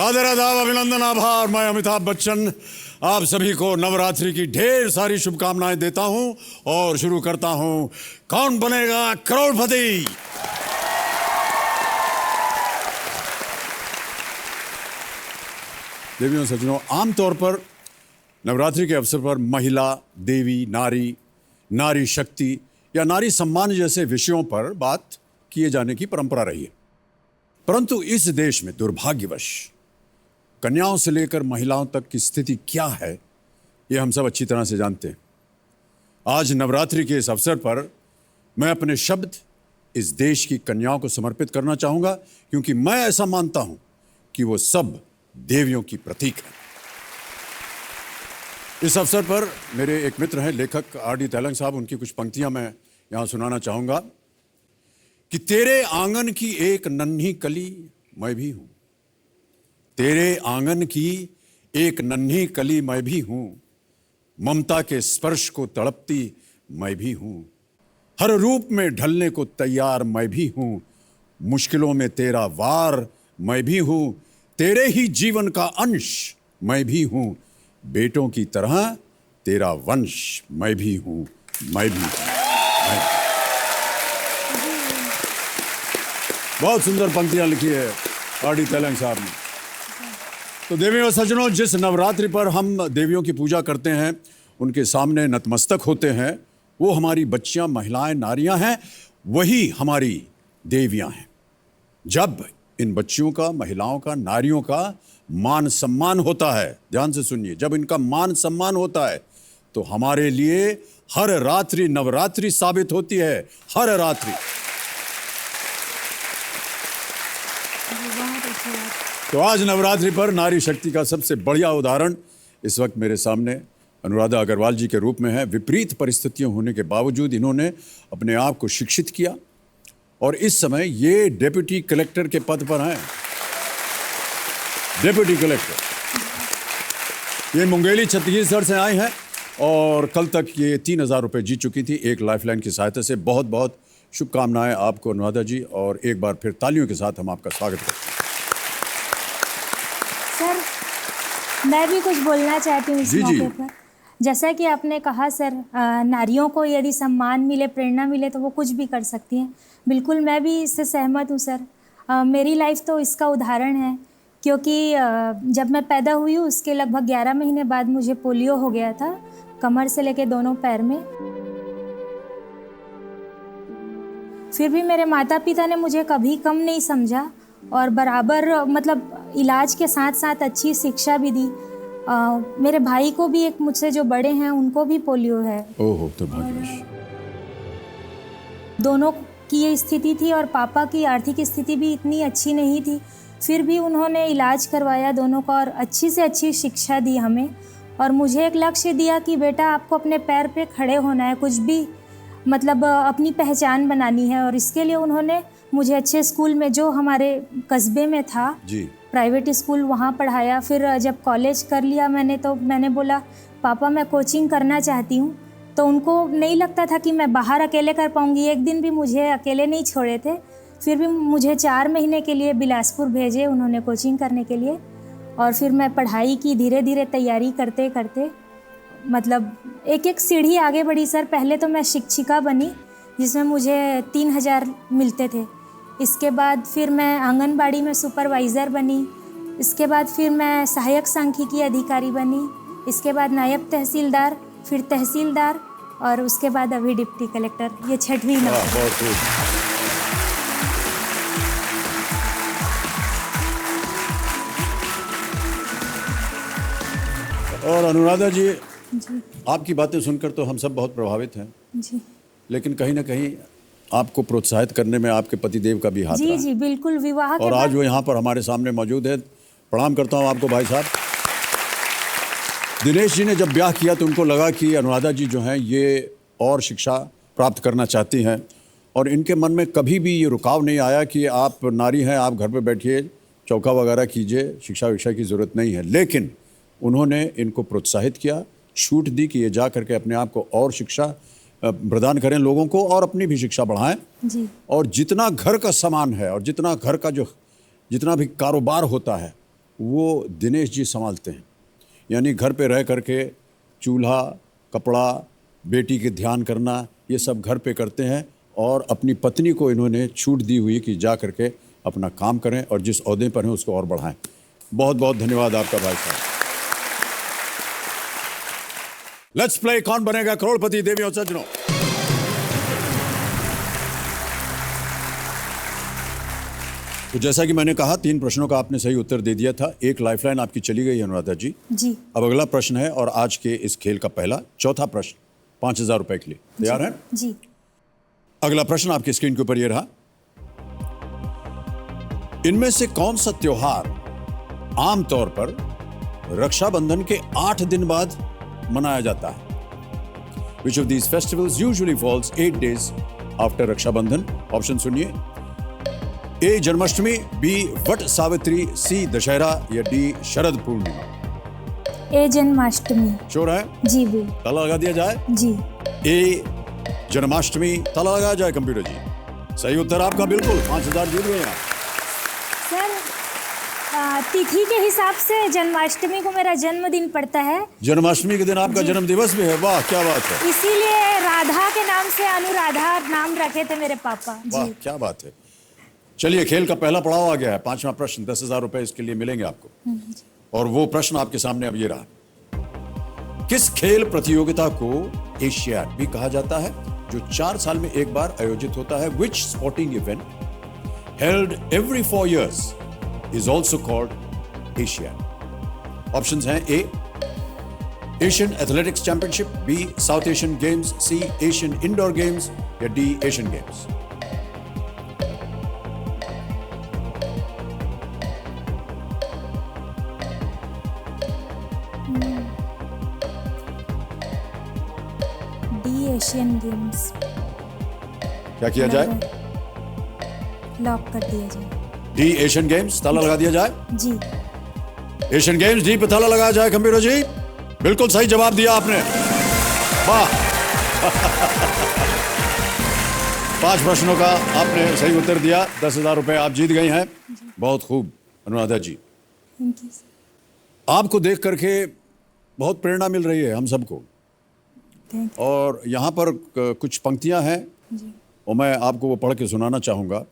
आदर आदाब अभिनंदन आभार। मैं अमिताभ बच्चन आप सभी को नवरात्रि की ढेर सारी शुभकामनाएं देता हूं और शुरू करता हूं कौन बनेगा करोड़पति। देवियों सज्जनों, आमतौर पर नवरात्रि के अवसर पर महिला, देवी, नारी, नारी शक्ति या नारी सम्मान जैसे विषयों पर बात किए जाने की परंपरा रही है, परंतु इस देश में दुर्भाग्यवश कन्याओं से लेकर महिलाओं तक की स्थिति क्या है, यह हम सब अच्छी तरह से जानते हैं। आज नवरात्रि के इस अवसर पर मैं अपने शब्द इस देश की कन्याओं को समर्पित करना चाहूंगा, क्योंकि मैं ऐसा मानता हूं कि वो सब देवियों की प्रतीक है। इस अवसर पर मेरे एक मित्र हैं लेखक आर.डी. तेलंग साहब, उनकी कुछ पंक्तियां मैं यहां सुनाना चाहूंगा कि तेरे आंगन की एक नन्ही कली मैं भी हूं, तेरे आंगन की एक नन्ही कली मैं भी हूं, ममता के स्पर्श को तड़पती मैं भी हूं, हर रूप में ढलने को तैयार मैं भी हूं, मुश्किलों में तेरा वार मैं भी हूं, तेरे ही जीवन का अंश मैं भी हूं, बेटों की तरह तेरा वंश मैं भी हूं, मैं भी हूं। बहुत सुंदर पंक्तियां लिखी है आर.डी. तेलंग साहब ने। तो देवियों और सज्जनों, जिस नवरात्रि पर हम देवियों की पूजा करते हैं, उनके सामने नतमस्तक होते हैं, वो हमारी बच्चियां, महिलाएं, नारियां हैं, वही हमारी देवियां हैं। जब इन बच्चियों का, महिलाओं का, नारियों का मान सम्मान होता है, ध्यान से सुनिए, जब इनका मान सम्मान होता है तो हमारे लिए हर रात्रि नवरात्रि साबित होती है, हर रात्रि। तो आज नवरात्रि पर नारी शक्ति का सबसे बढ़िया उदाहरण इस वक्त मेरे सामने अनुराधा अग्रवाल जी के रूप में है। विपरीत परिस्थितियां होने के बावजूद इन्होंने अपने आप को शिक्षित किया और इस समय ये डेप्यूटी कलेक्टर के पद पर हैं। डेप्यूटी कलेक्टर, ये मुंगेली छत्तीसगढ़ से आए हैं और कल तक ये 3,000 रुपये जीत चुकी थी एक लाइफलाइन की सहायता से। बहुत बहुत शुभकामनाएं आपको अनुराधा जी, और एक बार फिर तालियों के साथ हम आपका स्वागत करते हैं। सर, मैं भी कुछ बोलना चाहती हूँ इस मौके पर। जैसा कि आपने कहा सर, नारियों को यदि सम्मान मिले, प्रेरणा मिले तो वो कुछ भी कर सकती हैं। बिल्कुल मैं भी इससे सहमत हूँ सर। मेरी लाइफ तो इसका उदाहरण है, क्योंकि जब मैं पैदा हुई हूँ उसके लगभग 11 महीने बाद मुझे पोलियो हो गया था, कमर से लेके दोनों पैर में। फिर भी मेरे माता पिता ने मुझे कभी कम नहीं समझा और बराबर मतलब इलाज के साथ साथ अच्छी शिक्षा भी दी। मेरे भाई को भी, एक मुझसे जो बड़े हैं, उनको भी पोलियो है। ओहो, तो भाग्यवश। दोनों की ये स्थिति थी और पापा की आर्थिक स्थिति भी इतनी अच्छी नहीं थी, फिर भी उन्होंने इलाज करवाया दोनों का और अच्छी से अच्छी शिक्षा दी हमें। और मुझे एक लक्ष्य दिया कि बेटा आपको अपने पैर पे खड़े होना है, कुछ भी मतलब अपनी पहचान बनानी है। और इसके लिए उन्होंने मुझे अच्छे स्कूल में, जो हमारे कस्बे में था जी, प्राइवेट स्कूल, वहाँ पढ़ाया। फिर जब कॉलेज कर लिया मैंने, तो मैंने बोला पापा मैं कोचिंग करना चाहती हूँ। तो उनको नहीं लगता था कि मैं बाहर अकेले कर पाऊँगी, एक दिन भी मुझे अकेले नहीं छोड़े थे। फिर भी मुझे 4 महीने के लिए बिलासपुर भेजे उन्होंने कोचिंग करने के लिए। और फिर मैं पढ़ाई की, धीरे धीरे तैयारी करते करते मतलब एक एक सीढ़ी आगे बढ़ी सर। पहले तो मैं शिक्षिका बनी, जिसमें मुझे 3,000 मिलते थे। इसके बाद फिर मैं आंगनबाड़ी में सुपरवाइज़र बनी। इसके बाद फिर मैं सहायक सांख्यिकी अधिकारी बनी। इसके बाद नायब तहसीलदार, फिर तहसीलदार, और उसके बाद अभी डिप्टी कलेक्टर। ये 6वीं नौकरी। और अनुराधा जी, आपकी बातें सुनकर तो हम सब बहुत प्रभावित हैं जी, लेकिन कहीं ना कहीं आपको प्रोत्साहित करने में आपके पतिदेव का भी हाथ रहा है। जी बिल्कुल। विवाह के और आज बाद वो यहाँ पर हमारे सामने मौजूद है। प्रणाम करता हूँ आपको भाई साहब। दिनेश जी ने जब ब्याह किया तो उनको लगा कि अनुराधा जी जो हैं ये और शिक्षा प्राप्त करना चाहती हैं, और इनके मन में कभी भी ये रुकाव नहीं आया कि आप नारी हैं, आप घर पे बैठिए, चौका वगैरह कीजिए, शिक्षा विक्षा की ज़रूरत नहीं है। लेकिन उन्होंने इनको प्रोत्साहित किया, छूट दी कि ये जा करके अपने आप को और शिक्षा प्रदान करें लोगों को, और अपनी भी शिक्षा बढ़ाएं जी। और जितना घर का सामान है और जितना घर का जितना भी कारोबार होता है वो दिनेश जी संभालते हैं। यानी घर पे रह करके चूल्हा, कपड़ा, बेटी के ध्यान करना, ये सब घर पे करते हैं और अपनी पत्नी को इन्होंने छूट दी हुई कि जा करके अपना काम करें और जिस ओहदे पर हैं उसको और बढ़ाएं। बहुत बहुत धन्यवाद आपका भाई साहब। लेट्स प्ले कौन बनेगा करोड़पति, देवी और सज्जनों। तो जैसा कि मैंने कहा 3 प्रश्नों का आपने सही उत्तर दे दिया था। एक लाइफलाइन आपकी चली गई है अनुराधा जी। जी अब अगला प्रश्न है और आज के इस खेल का पहला चौथा प्रश्न 5,000 रुपए के लिए तैयार है? जी अगला प्रश्न आपकी स्क्रीन के ऊपर ये रहा। इनमें से कौन सा त्योहार आमतौर पर रक्षाबंधन के 8 दिन बाद मनाया जाता है? Which of these festivals usually falls 8 days after Raksha Bandhan? Option सुनिए। A Janmashtami, B Vat Savitri, C Dussehra या D Sharad Purnima. A Janmashtami. Sure है? जी भी। ताला लगा दिया जाए। जी ए जन्माष्टमी, ताला लगाया जाए कंप्यूटर जी। सही उत्तर आपका बिल्कुल। 5,000 जीत गए आप। सर तिथि के हिसाब से जन्माष्टमी को मेरा जन्मदिन पड़ता है, जन्माष्टमी के दिन आपका जन्म दिवस भी है। वाह क्या बात है। इसीलिए राधा के नाम से अनुराधा नाम रखे थे मेरे पापा। वाह जी क्या बात है। चलिए खेल का पहला पड़ाव आ गया है। 5वां प्रश्न 10,000 रुपए इसके लिए मिलेंगे आपको। और वो प्रश्न आपके सामने अब ये रहा। किस खेल प्रतियोगिता को एशियाड भी कहा जाता है, जो 4 साल में एक बार आयोजित होता है? Which sporting event held every 4 years is also called Asiad? Options हैं A Asian athletics championship, B South Asian games, C Asian indoor games या D Asian games. D Asian games. क्या किया जाए? लॉक कर दिया जाए। डी एशियन गेम्स, ताला लगा दिया जाए। जी एशियन गेम्स, डी पे ताला लगाया जाए कंप्यूटर जी। बिल्कुल सही जवाब दिया आपने। वाह 5 प्रश्नों का आपने सही उत्तर दिया। 10,000 रुपए आप जीत गई हैं। बहुत खूब अनुराधा जी। Thank you. आपको देख करके बहुत प्रेरणा मिल रही है हम सबको। थैंक और यहाँ पर कुछ पंक्तियां हैं जी और मैं आपको वो पढ़ के सुनाना चाहूंगा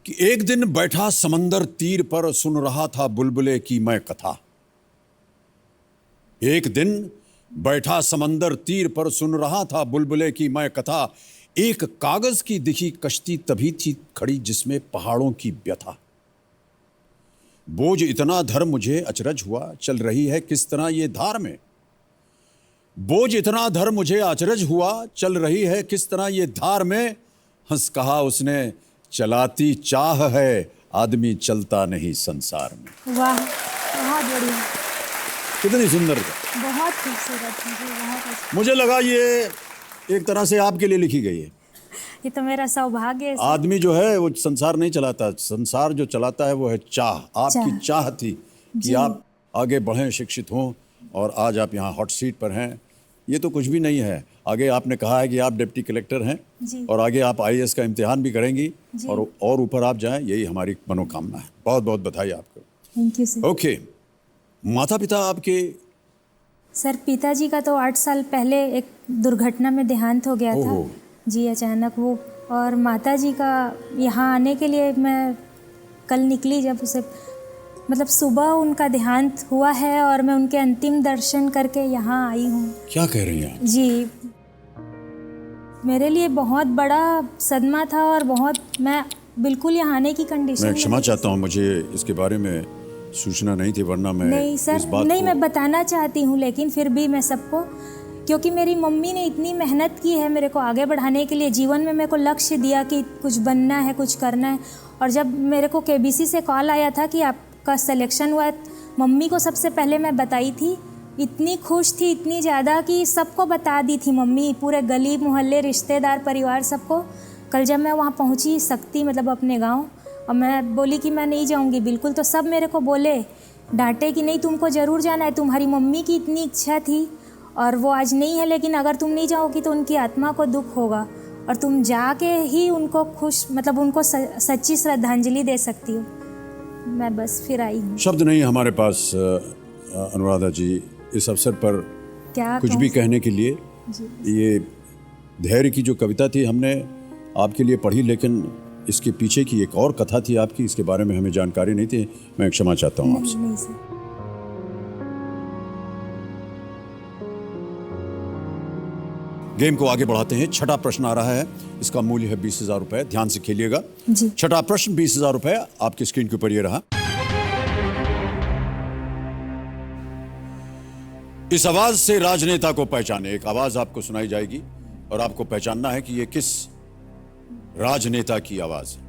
कि एक दिन बैठा समंदर तीर पर, सुन रहा था बुलबुले की मैं कथा। एक दिन बैठा समंदर तीर पर, सुन रहा था बुलबुले की मैं कथा। एक कागज की दिखी कश्ती तभी थी खड़ी, जिसमें पहाड़ों की व्यथा। बोझ इतना धर मुझे अचरज हुआ, चल रही है किस तरह ये धार में। बोझ इतना धर मुझे अचरज हुआ, चल रही है किस तरह ये धार में। हंस कहा उसने, चलाती चाह है आदमी, चलता नहीं संसार में। वाह बहुत बढ़िया, कितनी सुंदर। बहुत खूबसूरत। मुझे बहुत अच्छा। मुझे लगा ये एक तरह से आपके लिए लिखी गई है। ये तो मेरा सौभाग्य है। आदमी जो है वो संसार नहीं चलाता, संसार जो चलाता है वो है चाह। आपकी चाह थी कि आप आगे बढ़ें, शिक्षित हों और आज आप यहाँ हॉट सीट पर हैं। ये तो कुछ भी नहीं है। आगे आपने कहा है कि आप डिप्टी कलेक्टर हैं और आगे आप IAS का इम्तिहान भी करेंगी और ऊपर आप जाएं, यही हमारी मनोकामना है। बहुत बहुत बधाई आपको। Thank you sir. ओके, माता पिता आपके? सर पिताजी का तो 8 साल पहले एक दुर्घटना में देहांत हो गया था जी, अचानक वो। और माताजी का यहाँ आने के लिए मैं कल निकली, जब उसे मतलब सुबह उनका देहांत हुआ है और मैं उनके अंतिम दर्शन करके यहाँ आई हूँ। क्या कह रही हैं आप? जी, मेरे लिए बहुत बड़ा सदमा था और बहुत, मैं बिल्कुल यहाँ आने की कंडीशन। मैं क्षमा चाहता हूँ, मुझे इसके बारे में सूचना नहीं थी, वरना मैं नहीं सर, इस बात नहीं को... मैं बताना चाहती हूँ, लेकिन फिर भी मैं सबको, क्योंकि मेरी मम्मी ने इतनी मेहनत की है मेरे को आगे बढ़ाने के लिए। जीवन में मेरे को लक्ष्य दिया कि कुछ बनना है, कुछ करना है। और जब मेरे को KBC से कॉल आया था कि आपका सिलेक्शन हुआ है, मम्मी को सबसे पहले मैं बताई थी। इतनी खुश थी, इतनी ज़्यादा कि सबको बता दी थी मम्मी, पूरे गली मोहल्ले, रिश्तेदार, परिवार, सबको। कल जब मैं वहाँ पहुँची शक्ति, मतलब अपने गाँव, और मैं बोली कि मैं नहीं जाऊँगी बिल्कुल, तो सब मेरे को बोले, डांटे कि नहीं तुमको ज़रूर जाना है, तुम्हारी मम्मी की इतनी इच्छा थी और वो आज नहीं है, लेकिन अगर तुम नहीं जाओगी तो उनकी आत्मा को दुख होगा और तुम जाके ही उनको खुश, मतलब उनको सच्ची श्रद्धांजलि दे सकती हो। मैं बस फिर आई हूँ। शब्द नहीं हमारे पास अनुराधा जी इस अवसर पर क्या कुछ भी कहने के लिए। जी। ये धैर्य की जो कविता थी हमने आपके लिए पढ़ी, लेकिन इसके पीछे की एक और कथा थी आपकी, इसके बारे में हमें जानकारी नहीं थी। मैं क्षमा चाहता हूँ आपसे। नहीं सर। गेम को आगे बढ़ाते हैं। छठा प्रश्न आ रहा है, इसका मूल्य है 20,000 रुपए। ध्यान से खेलिएगा। जी। छठा प्रश्न 20,000 रुपए आपकी स्क्रीन के ऊपर ये रहा। इस आवाज से राजनेता को पहचाने। एक आवाज आपको सुनाई जाएगी और आपको पहचानना है कि ये किस राजनेता की आवाज है।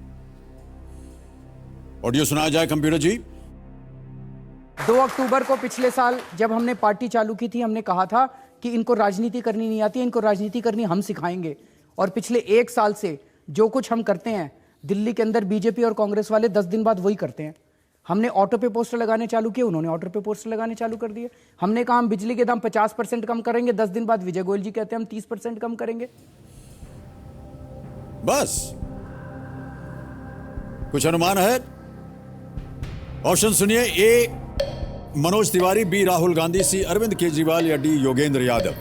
ऑडियो सुनाया जाए कंप्यूटर जी। 2 अक्टूबर को पिछले साल जब हमने पार्टी चालू की थी, हमने कहा था कि इनको राजनीति करनी नहीं आती है, इनको राजनीति करनी हम सिखाएंगे। और पिछले 1 साल से जो कुछ हम करते हैं, दिल्ली के अंदर बीजेपी और कांग्रेस वाले 10 दिन बाद वही करते हैं। हमने ऑटो पे पोस्टर लगाने चालू किए, उन्होंने ऑटो पे पोस्टर लगाने चालू कर दिए। हमने कहा हम बिजली के दाम 50% कम करेंगे, 10 दिन बाद विजय गोयल जी कहते हैं हम 30% कम करेंगे। बस कुछ अनुमान है? ऑप्शन सुनिए। ए मनोज तिवारी, बी राहुल गांधी, सी अरविंद केजरीवाल या डी योगेंद्र यादव।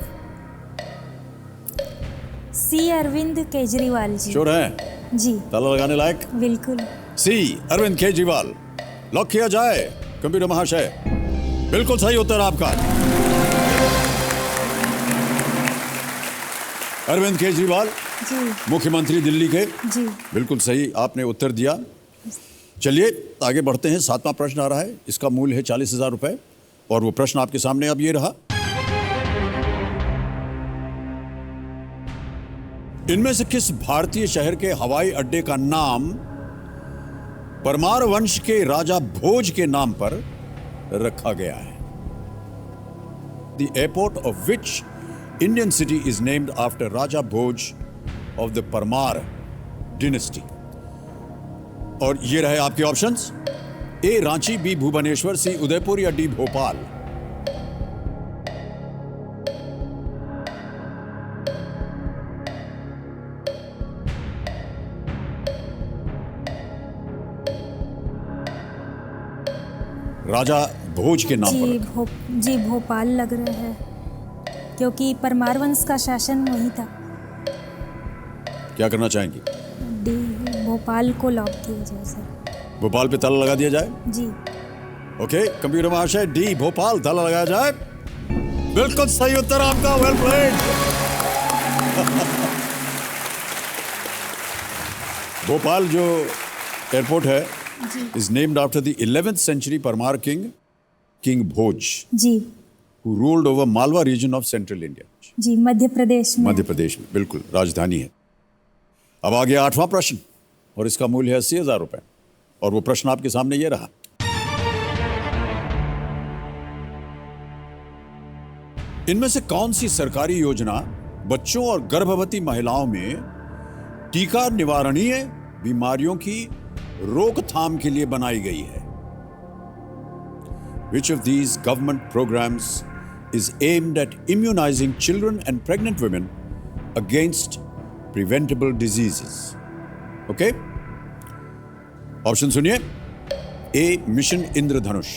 सी अरविंद केजरीवाल जी। श्योर है? जी ताला लगाने लायक? बिल्कुल। सी अरविंद केजरीवाल लॉक किया जाए कंप्यूटर महाशय। बिल्कुल सही उत्तर आपका। अरविंद केजरीवाल जी। मुख्यमंत्री दिल्ली के। जी। बिल्कुल सही आपने उत्तर दिया। चलिए आगे बढ़ते हैं। 7वां प्रश्न आ रहा है, इसका मूल्य है 40,000 रुपए और वो प्रश्न आपके सामने अब ये रहा। इनमें से किस भारतीय शहर के हवाई अड्डे का नाम परमार वंश के राजा भोज के नाम पर रखा गया है? The airport of which Indian city is named after Raja Bhoj of the Parmar dynasty. और ये रहे आपके ऑप्शंस। ए रांची, बी भुवनेश्वर, सी उदयपुर या डी भोपाल। राजा भोज के नाम पर रखा। जी भोपाल लग रहा है, क्योंकि परमार वंश का शासन वही था। क्या करना चाहेंगी? डी भोपाल को लॉक किया जाए सर। भोपाल पे ताला लगा दिया जाए? जी। ओके कंप्यूटर महाशय, डी भोपाल ताला लगाया जाए। बिल्कुल सही उत्तर आपका। Well played. भोपाल जो एयरपोर्ट है is named after the 11th century Parmar king Bhoj, जी। who ruled over Malwa region of central India. जी मध्य प्रदेश में। मध्य प्रदेश में, बिल्कुल राजधानी है। अब आ गया 8वां प्रश्न और इसका मूल्य है 80,000 रुपए और वो प्रश्न आपके सामने ये रहा। इनमें से कौन सी सरकारी योजना बच्चों और गर्भवती महिलाओं में टीका निवारणीय बीमारियों की रोकथाम के लिए बनाई गई है? Which of these government programs is aimed at immunizing children and pregnant women against preventable diseases? Okay? Option सुनिए। ए मिशन इंद्रधनुष,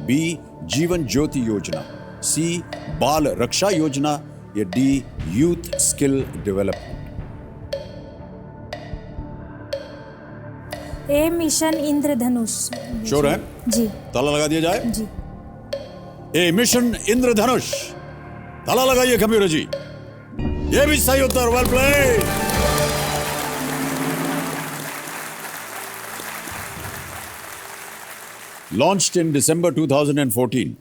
बी जीवन ज्योति योजना, सी बाल रक्षा योजना या डी यूथ स्किल डेवलपमेंट। ए मिशन इंद्रधनुष। श्योर है? जी। ताला लगा दिया जाए? जी। ए मिशन इंद्रधनुष, ताला लगाइए कंप्यूटर जी। ये भी सही उत्तर। Well played. Launched in December 2014,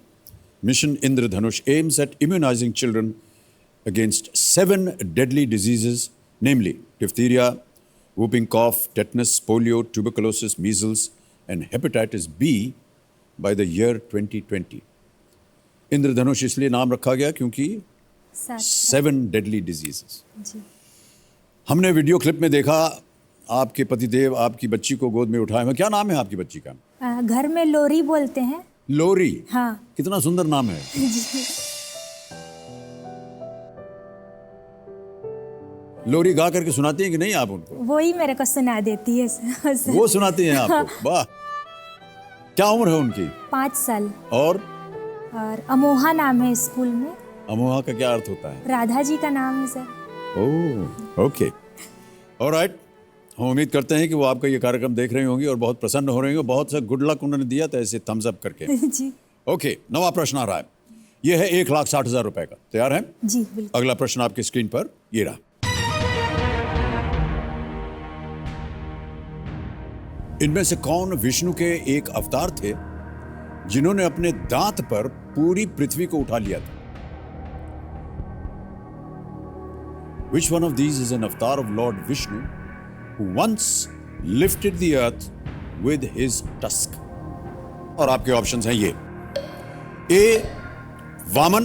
Mission Indradhanush aims at immunizing children against 7 deadly diseases, namely diphtheria, whooping cough, tetanus, polio, tuberculosis, measles, and hepatitis B by the year 2020. इंद्रधनुष इसलिए नाम रखा गया क्योंकि 7 deadly diseases. जी। हमने वीडियो क्लिप में देखा आपके पतिदेव आपकी बच्ची को गोद में उठाए हुए। क्या नाम है आपकी बच्ची का? घर में लोरी बोलते हैं। लोरी? हाँ। कितना सुंदर नाम है। जी। लोरी गा करके सुनाती हैं कि नहीं आप उनको? वो ही मेरे को सुना देती है सर। वो सुनाती हैं आपको? वाह। क्या उम्र है उनकी? 5 साल। और अमोहा नाम है स्कूल में। अमोहा का क्या अर्थ होता है? राधा जी का नाम है सर। Oh okay, alright. हम उम्मीद करते हैं कि वो आपका ये कार्यक्रम देख रही होंगी और बहुत प्रसन्न हो रही होंगी। बहुत सा गुड लक उन्होंने दिया था ऐसे थम्स अप करके। जी ओके, नवा प्रश्न आ रहा है। ये है 1,60,000 रुपए का। तैयार हैं? जी बिल्कुल। अगला प्रश्न आपकी स्क्रीन पर ये रहा। इनमें से कौन विष्णु के एक अवतार थे जिन्होंने अपने दांत पर पूरी पृथ्वी को उठा लिया था? Which one of these is an avatar of Lord Vishnu who once lifted the earth with his tusk? और आपके ऑप्शंस हैं ये: ए वामन,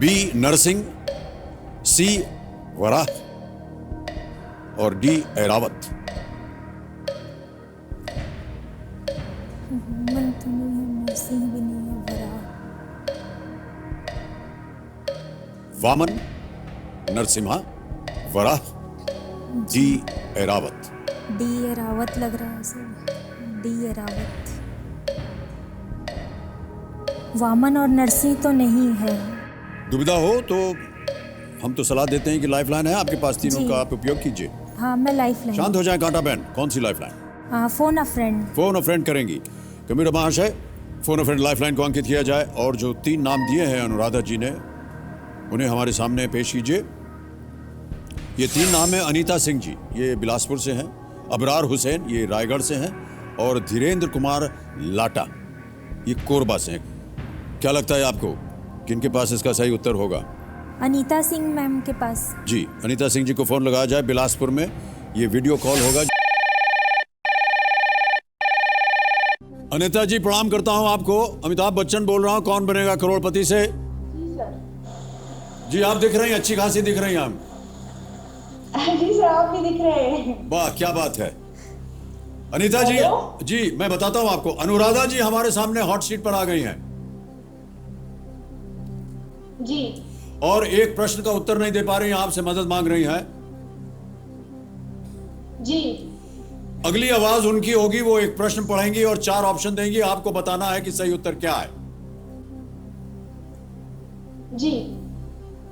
बी नरसिंह, सी वराह और डी ऐरावत। मन तो नहीं है, नरसिंह भी नहीं है, वराह। वामन, नरसिम्हा, वराह, डी ऐरावत। डी ऐरावत लग रहा है सर। डी ऐरावत। वामन और नरसिंह तो नहीं है। दुविधा हो तो हम तो सलाह देते हैं कि लाइफलाइन है आपके पास तीनों जी। का, आप उपयोग कीजिए। हाँ मैं लाइफ लाइन। शांत हो जाए कांटा बहन। कौन सी lifeline? Phone a friend. Phone a friend करेंगी। कंप्यूटर महाशय, फोन अ फ्रेंड लाइफलाइन को अंकित किया जाए और जो 3 नाम दिए हैं अनुराधा जी ने उन्हें हमारे सामने पेश कीजिए। ये 3 नाम है अनीता सिंह जी, ये बिलासपुर से हैं, अबरार हुसैन ये रायगढ़ से हैं और धीरेन्द्र कुमार लाटा ये कोरबा से हैं। क्या लगता है आपको किनके पास इसका सही उत्तर होगा? अनीता सिंह मैम के पास। जी, अनीता सिंह जी को फोन लगाया जाए बिलासपुर में। ये वीडियो कॉल होगा। अनीता जी प्रणाम करता हूं आपको। अमिताभ बच्चन बोल रहा हूं, कौन बनेगा करोड़पति से। जी आप दिख रही हैं, अच्छी खासी दिख रही हैं आप। जी सर आप भी दिख रहे हैं। वाह क्या बात है। अनीता जी, जी मैं बताता हूं आपको, अनुराधा जी हमारे सामने हॉट सीट पर आ गई हैं जी और एक प्रश्न का उत्तर नहीं दे पा रही हैं, आपसे मदद मांग रही हैं। जी अगली आवाज उनकी होगी, वो एक प्रश्न पढ़ेंगी और 4 ऑप्शन देंगी, आपको बताना है कि सही उत्तर क्या है। जी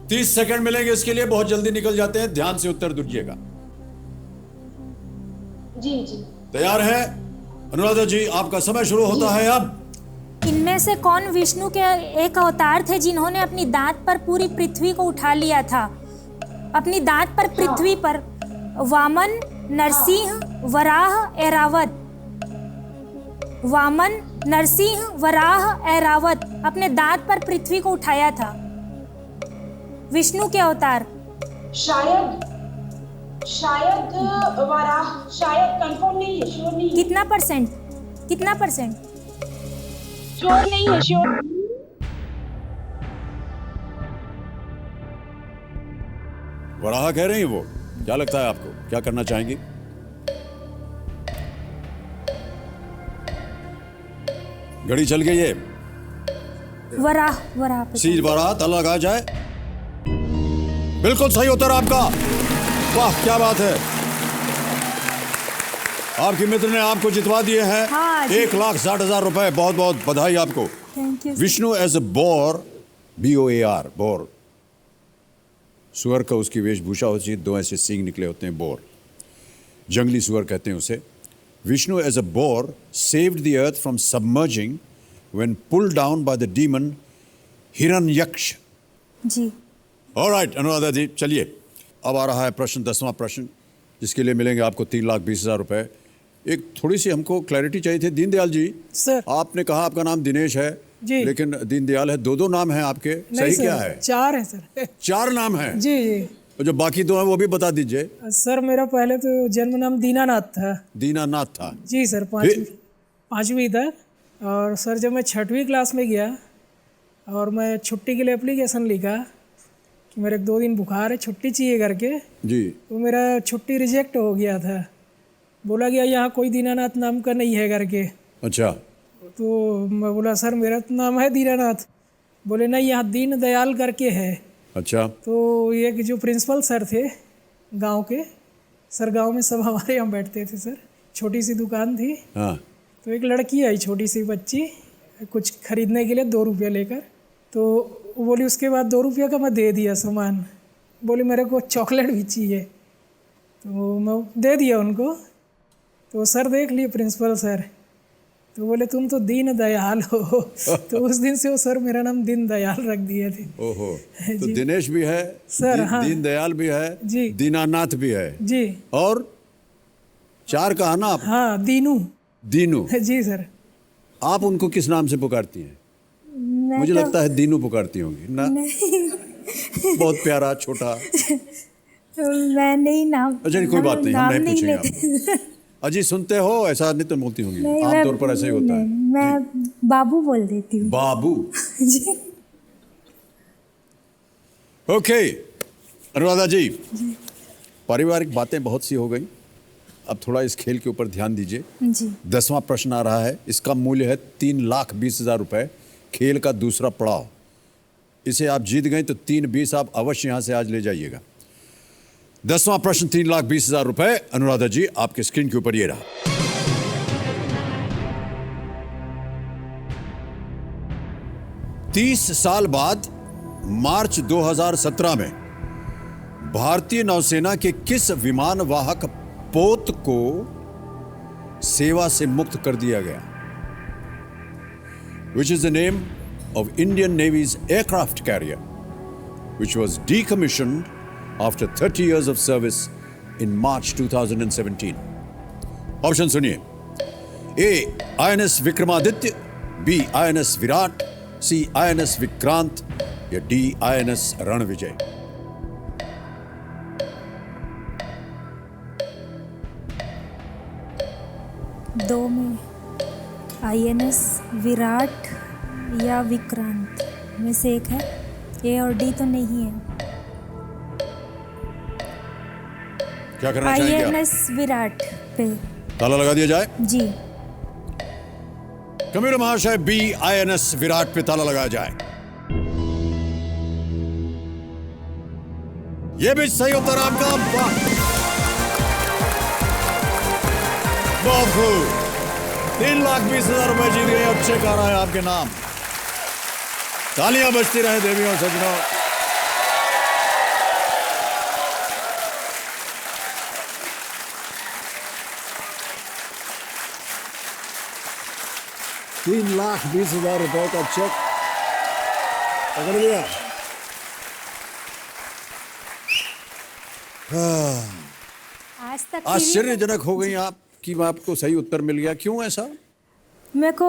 30 सेकंड मिलेंगे इसके लिए, बहुत जल्दी निकल जाते हैं, ध्यान से उत्तर दीजिएगा। जी जी तैयार है अनुराधा जी? आपका समय शुरू होता है अब। इनमें से कौन विष्णु के एक अवतार थे जिन्होंने अपनी दांत पर पूरी पृथ्वी को उठा लिया था? अपनी दांत पर पृथ्वी पर। वामन, नरसिंह, वराह, ऐरावत। वामन, नरसिंह, वराह, ऐरावत अपने दांत पर पृथ्वी को उठाया था। विष्णु के अवतार। शायद वराह, शायद कंफर्म नहीं है, श्योर नहीं है। कितना परसेंट? कितना परसेंट? श्योर नहीं है, श्योर। वराह कह रही हैं वो। क्या लगता है आपको, क्या करना चाहेंगी? घड़ी चल गई है। वराह। वराह पे। सी वराह, ताला लगाया जाए। बिल्कुल सही उत्तर आपका। वाह क्या बात है। आपके मित्र ने आपको जितवा दिए हैं हाँ जी। 1,60,000 रुपए। बहुत बहुत बधाई आपको। Thank you. Vishnu as a boar, BOAR, boar, सुअर का उसकी वेशभूषा होती है, 2 ऐसे सींग निकले होते हैं, बोर, जंगली सुअर कहते हैं उसे। Vishnu as a boar saved the earth from submerging when pulled down by the demon Hiranyaksha. जी ऑलराइट अनुराधा जी, चलिए अब आ रहा है प्रश्न, 10वां प्रश्न, जिसके लिए मिलेंगे आपको 3,20,000 रुपए। एक थोड़ी सी हमको क्लैरिटी चाहिए थी। दीनदयाल जी, सर आपने कहा आपका नाम दिनेश है जी। लेकिन दीनदयाल है, 2 नाम हैं आपके, नहीं सही सर, क्या है? 4 है सर। 4 नाम हैं। जी जी और जो बाकी 2 हैं वो भी बता दीजिए। सर मेरा पहले तो जन्म नाम दीनानाथ था। दीनानाथ था। जी सर, पाँचवीं तक। और सर जब मैं 6वीं क्लास में गया और मैं छुट्टी के लिए एप्लीकेशन लिखा कि मेरे 2 दिन बुखार है, छुट्टी चाहिए करके, जी तो मेरा छुट्टी रिजेक्ट हो गया था। बोला गया यहाँ कोई दीनानाथ नाम का नहीं है करके। अच्छा। तो मैं बोला सर मेरा तो नाम है दीनानाथ। बोले नहीं यहाँ दीन दयाल करके है। अच्छा। तो एक जो प्रिंसिपल सर थे गांव के, सर गांव में सब हमारे यहाँ बैठते थे सर, छोटी सी दुकान थी। हाँ। तो एक लड़की आई छोटी सी बच्ची कुछ खरीदने के लिए 2 रुपया लेकर, तो वो बोली उसके बाद 2 रुपया का मैं दे दिया सामान, बोली मेरे को चॉकलेट भी चाहिए, तो मैं दे दिया उनको। तो सर देख लिए प्रिंसिपल सर, तो बोले तुम तो दीन दयाल हो। तो उस दिन से वो सर मेरा नाम दीन दयाल रख दिए थे। ओहो, तो दिनेश भी है सर, हाँ। दीन दयाल भी है जी। दीनानाथ भी है जी। और 4 कहा ना आप? हाँ, दीनू। दीनू। जी सर। आप उनको किस नाम से पुकारती हैं? मैं मुझे तो लगता है दीनू पुकारती होंगी ना? नहीं बहुत प्यारा छोटा। मैं नहीं नाम, अच्छा कोई बात नहीं, हम नाम नहीं नहीं पूछेंगे लेते। आपको। अजी सुनते हो, ऐसा नहीं तो बोलती होंगी, नहीं, आमतौर पर ऐसा ही होता है। नहीं, मैं बाबू बोल देती हूँ। बाबू। जी। ओके अनुराधा जी, पारिवारिक बातें बहुत सी हो गई, अब थोड़ा इस खेल के ऊपर ध्यान दीजिए। जी। 10वां प्रश्न आ रहा है, इसका मूल्य है 3,20,000 रुपए, खेल का दूसरा पड़ाव। इसे आप जीत गए तो 3,20 आप अवश्य यहां से आज ले जाइएगा। 10वां प्रश्न 3,20,000 रुपए। अनुराधा जी आपके स्क्रीन के ऊपर ये रहा। तीस साल बाद मार्च 2017 में भारतीय नौसेना के किस विमान वाहक पोत को सेवा से मुक्त कर दिया गया? Which is the name of Indian Navy's aircraft carrier, which was decommissioned after 30 years of service in March 2017. Option सुनिए। A. INS Vikramaditya, B. INS Virat, C. INS Vikrant या D. INS रणविजय। दो में INS विराट या विक्रांत में से एक है, A और D तो नहीं है। क्या करना चाहेंगे आप? INS विराट पे ताला लगा दिया जाए? जी। कबीर महाशय, B. INS विराट पे ताला लगाया जाए। यह भी सही उत्तर आपका। बहुत खूब, 3,20,000 रुपए जीत गए। अब चेक आ रहा है आपके नाम। तालियां बजती रहे देवियों और सज्जनों। $3,20,000 रुपए का चेक पकड़ लिया। आज तक आश्चर्यजनक हो गई आप कि आपको सही उत्तर मिल गया। क्यों ऐसा? मेरे को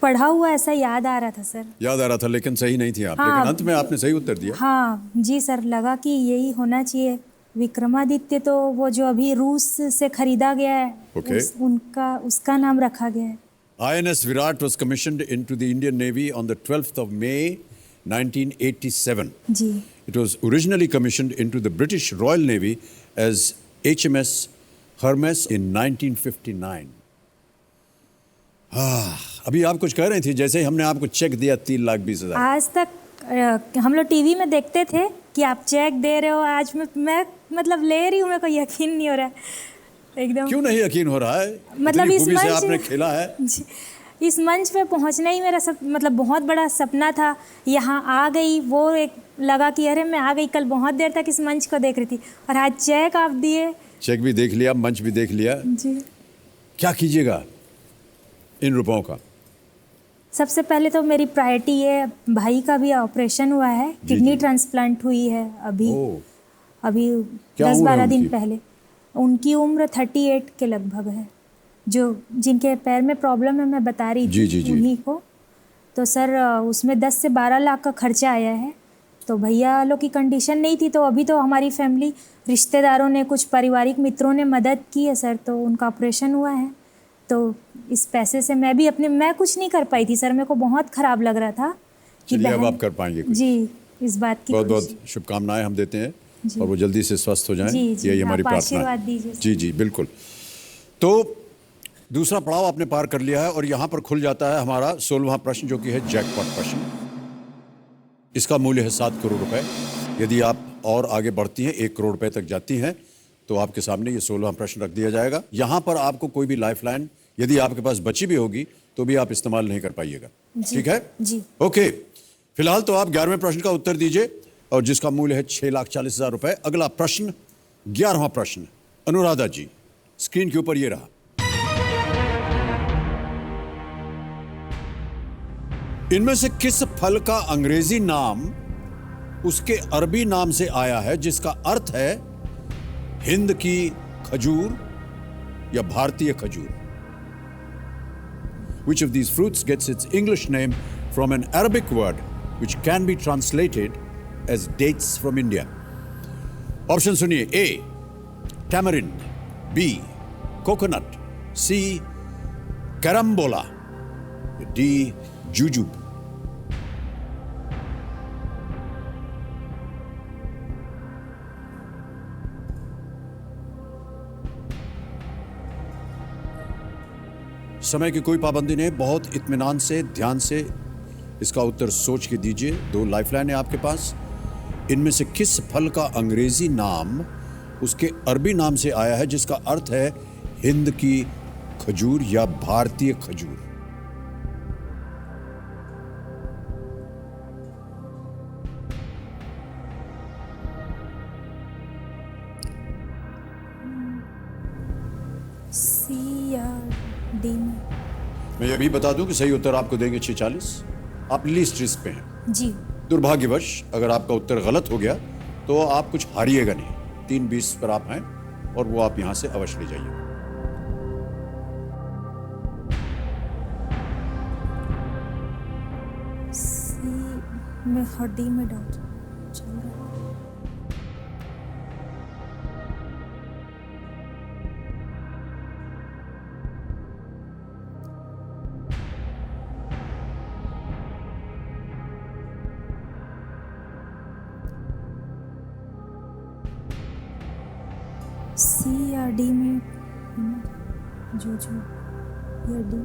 पढ़ा हुआ ऐसा याद आ रहा था सर। याद आ रहा था लेकिन सही नहीं थी आप। हाँ, लेकिन अंत में आपने सही उत्तर दिया। हाँ जी सर, लगा कि यही होना चाहिए। विक्रमादित्य तो वो जो अभी रूस से खरीदा गया है, Okay. उसका नाम रखा गया है। INS Virat was commissioned into the Indian Navy on the 12th of May 1987. Ji. It was originally commissioned into the British Royal Navy as HMS Hermes in 1959. अभी आप कुछ कह रही थी, जैसे ही हमने आपको चेक दिया 3,20,000। आज तक हम लोग टीवी में देखते थे कि आप चेक दे रहे हो, आज मैं मतलब ले रही हूँ, मेरे को यकीन नहीं हो रहा है एकदम। क्यों नहीं यकीन हो रहा है? मतलब इतनी इस खूबी से मंच आपने खेला है। जी, इस मंच पे पहुंचना ही मेरा मतलब बहुत बड़ा सपना था। यहाँ आ गई, वो एक लगा कि अरे मैं आ गई। कल बहुत देर तक इस मंच को देख रही थी और आज चेक आप दिए। चेक भी देख लिया, मंच भी देख लिया। जी। क्या कीजिएगा इन रुपयों का? सबसे पहले तो मेरी प्रायोरिटी है, भाई का भी ऑपरेशन हुआ है, किडनी ट्रांसप्लांट हुई है अभी अभी क्या उम्र है 10-12 दिन उनकी? पहले। उनकी उम्र 38 के लगभग है। जो जिनके पैर में प्रॉब्लम है मैं बता रही थी जी। उन्हीं को। तो सर उसमें 10 से 12 लाख का खर्चा आया है। तो भैया लोग की कंडीशन नहीं थी, तो अभी तो हमारी फैमिली, रिश्तेदारों ने, कुछ पारिवारिक मित्रों ने मदद की है सर, तो उनका ऑपरेशन हुआ है। तो इस पैसे से मैं कुछ नहीं कर पाई थी सर, मेरे को बहुत ख़राब लग रहा था कि चलिए अब बहन- आप कर पाएंगे कुछ। जी, इस बात की बहुत खुशी- बहुत शुभकामनाएं हम देते हैं जी। और वो जल्दी से स्वस्थ हो जाएं। जी, यही हमारी आप प्रार्थना आशीर्वाद है। दीजिए। जी बिल्कुल। तो दूसरा पड़ाव आपने पार कर लिया है और यहाँ पर खुल जाता है हमारा 16वां प्रश्न, जो कि है जैकपॉट प्रश्न। इसका मूल्य है 7 करोड़ रुपए। यदि आप और आगे बढ़ती हैं, 1 करोड़ रुपए तक जाती हैं, तो आपके सामने ये 16वां प्रश्न रख दिया जाएगा। यहाँ पर आपको कोई भी लाइफलाइन यदि आपके पास बची भी होगी तो भी आप इस्तेमाल नहीं कर पाइएगा। ठीक है जी। ओके, फिलहाल तो आप 11वें प्रश्न का उत्तर दीजिए और जिसका मूल्य है 6,40,000 रुपए। अगला प्रश्न 11वां प्रश्न। अनुराधा जी, स्क्रीन के ऊपर ये रहा। इनमें से किस फल का अंग्रेजी नाम उसके अरबी नाम से आया है जिसका अर्थ है हिंद की खजूर या भारतीय खजूर? Which of these fruits gets its English name from an Arabic word which can be translated as dates from India? Option सुनिए। A tamarind, B coconut, C carambola, D jujube। समय की कोई पाबंदी नहीं, बहुत इत्मीनान से, ध्यान से इसका उत्तर सोच के दीजिए। 2 लाइफलाइन है आपके पास। इनमें से किस फल का अंग्रेजी नाम उसके अरबी नाम से आया है जिसका अर्थ है हिंद की खजूर या भारतीय खजूर? सी या डी में? मैं ये भी बता दूं कि सही उत्तर आपको देंगे 640। आप लीस्ट रिस्क पे हैं। जी। दुर्भाग्यवश अगर आपका उत्तर गलत हो गया तो आप कुछ हारिएगा नहीं। 320 पर आप हैं और वो आप यहां से अवश्य ले जाइए। सी में और डी में डाउट चल रहा है। सी या डी में जो या डी,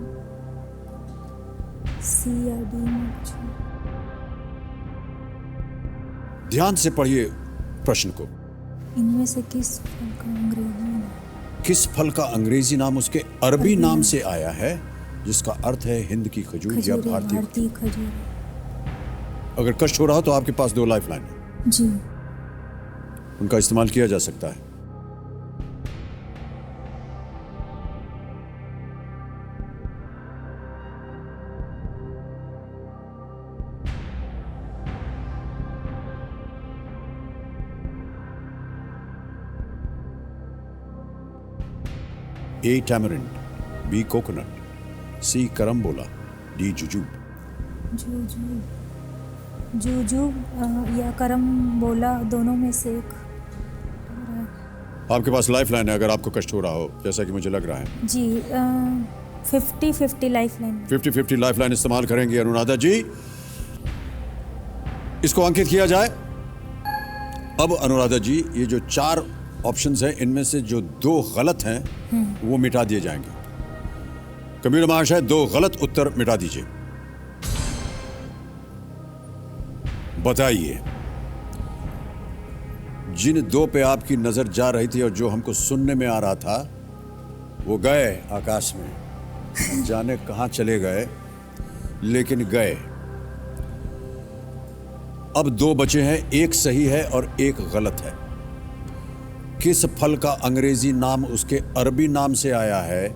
सी या डी में कुछ। ध्यान से पढ़िए प्रश्न को। इनमें से किस फल का अंग्रेजी नाम? किस फल का अंग्रेजी नाम उसके अरबी नाम से आया है जिसका अर्थ है हिंद की खजूर या खजूर है, भारतीय? भारतीय खजूर है। अगर कष्ट हो रहा हो तो आपके पास 2 लाइफलाइन है, जी। उनका इस्तेमाल किया जा सकता है। A tamarind, B coconut, C carambola, D jujube। जूजूब या करम बोला, दोनों में से एक। आपके पास लाइफलाइन है अगर आपको कष्ट हो रहा हो, जैसा कि मुझे लग रहा है। जी 50-50 लाइफ लाइन। 50-50 लाइफलाइन इस्तेमाल करेंगे अनुराधा जी। इसको अंकित किया जाए। अब अनुराधा जी, ये जो 4 ऑप्शंस हैं इनमें से जो 2 गलत हैं वो मिटा दिए जाएंगे। कंप्यूटर महाशय 2 गलत उत्तर मिटा दीजिए। बताइए, जिन 2 पे आपकी नजर जा रही थी और जो हमको सुनने में आ रहा था वो गए आकाश में, जाने कहां चले गए, लेकिन गए। अब 2 बचे हैं, एक सही है और एक गलत है। किस फल का अंग्रेजी नाम उसके अरबी नाम से आया है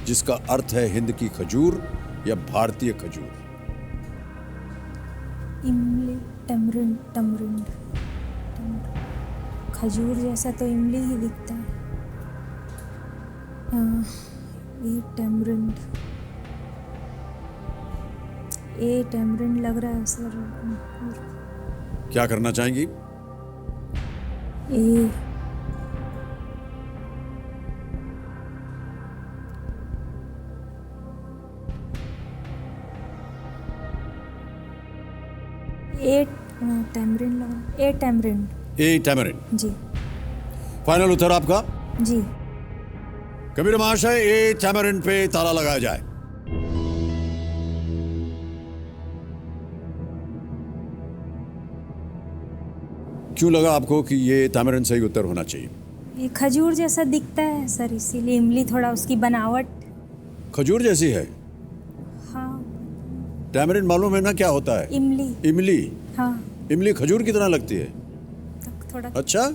जिसका अर्थ है हिंद की खजूर या भारतीय खजूर? इमली, टमरिंड, खजूर जैसा तो इमली ही दिखता है। ए टैमरिंड लग रहा है सर। क्या करना चाहेंगी? टैमरिंड लग रहा है। ए टैमरिंड जी। फाइनल उत्तर आपका? जी। कबीर महाशय, ए टैमरिंड पे ताला लगाया जाए। क्यों लगा आपको कि ये टैमरिंड सही उत्तर होना चाहिए? ये खजूर जैसा दिखता है सर, इसीलिए। इमली थोड़ा उसकी बनावट खजूर जैसी है। हाँ, टैमरिन मालूम है ना क्या होता है? इमली। इमली। हाँ, इमली खजूर की तरह लगती है। तो थोड़ा अच्छा,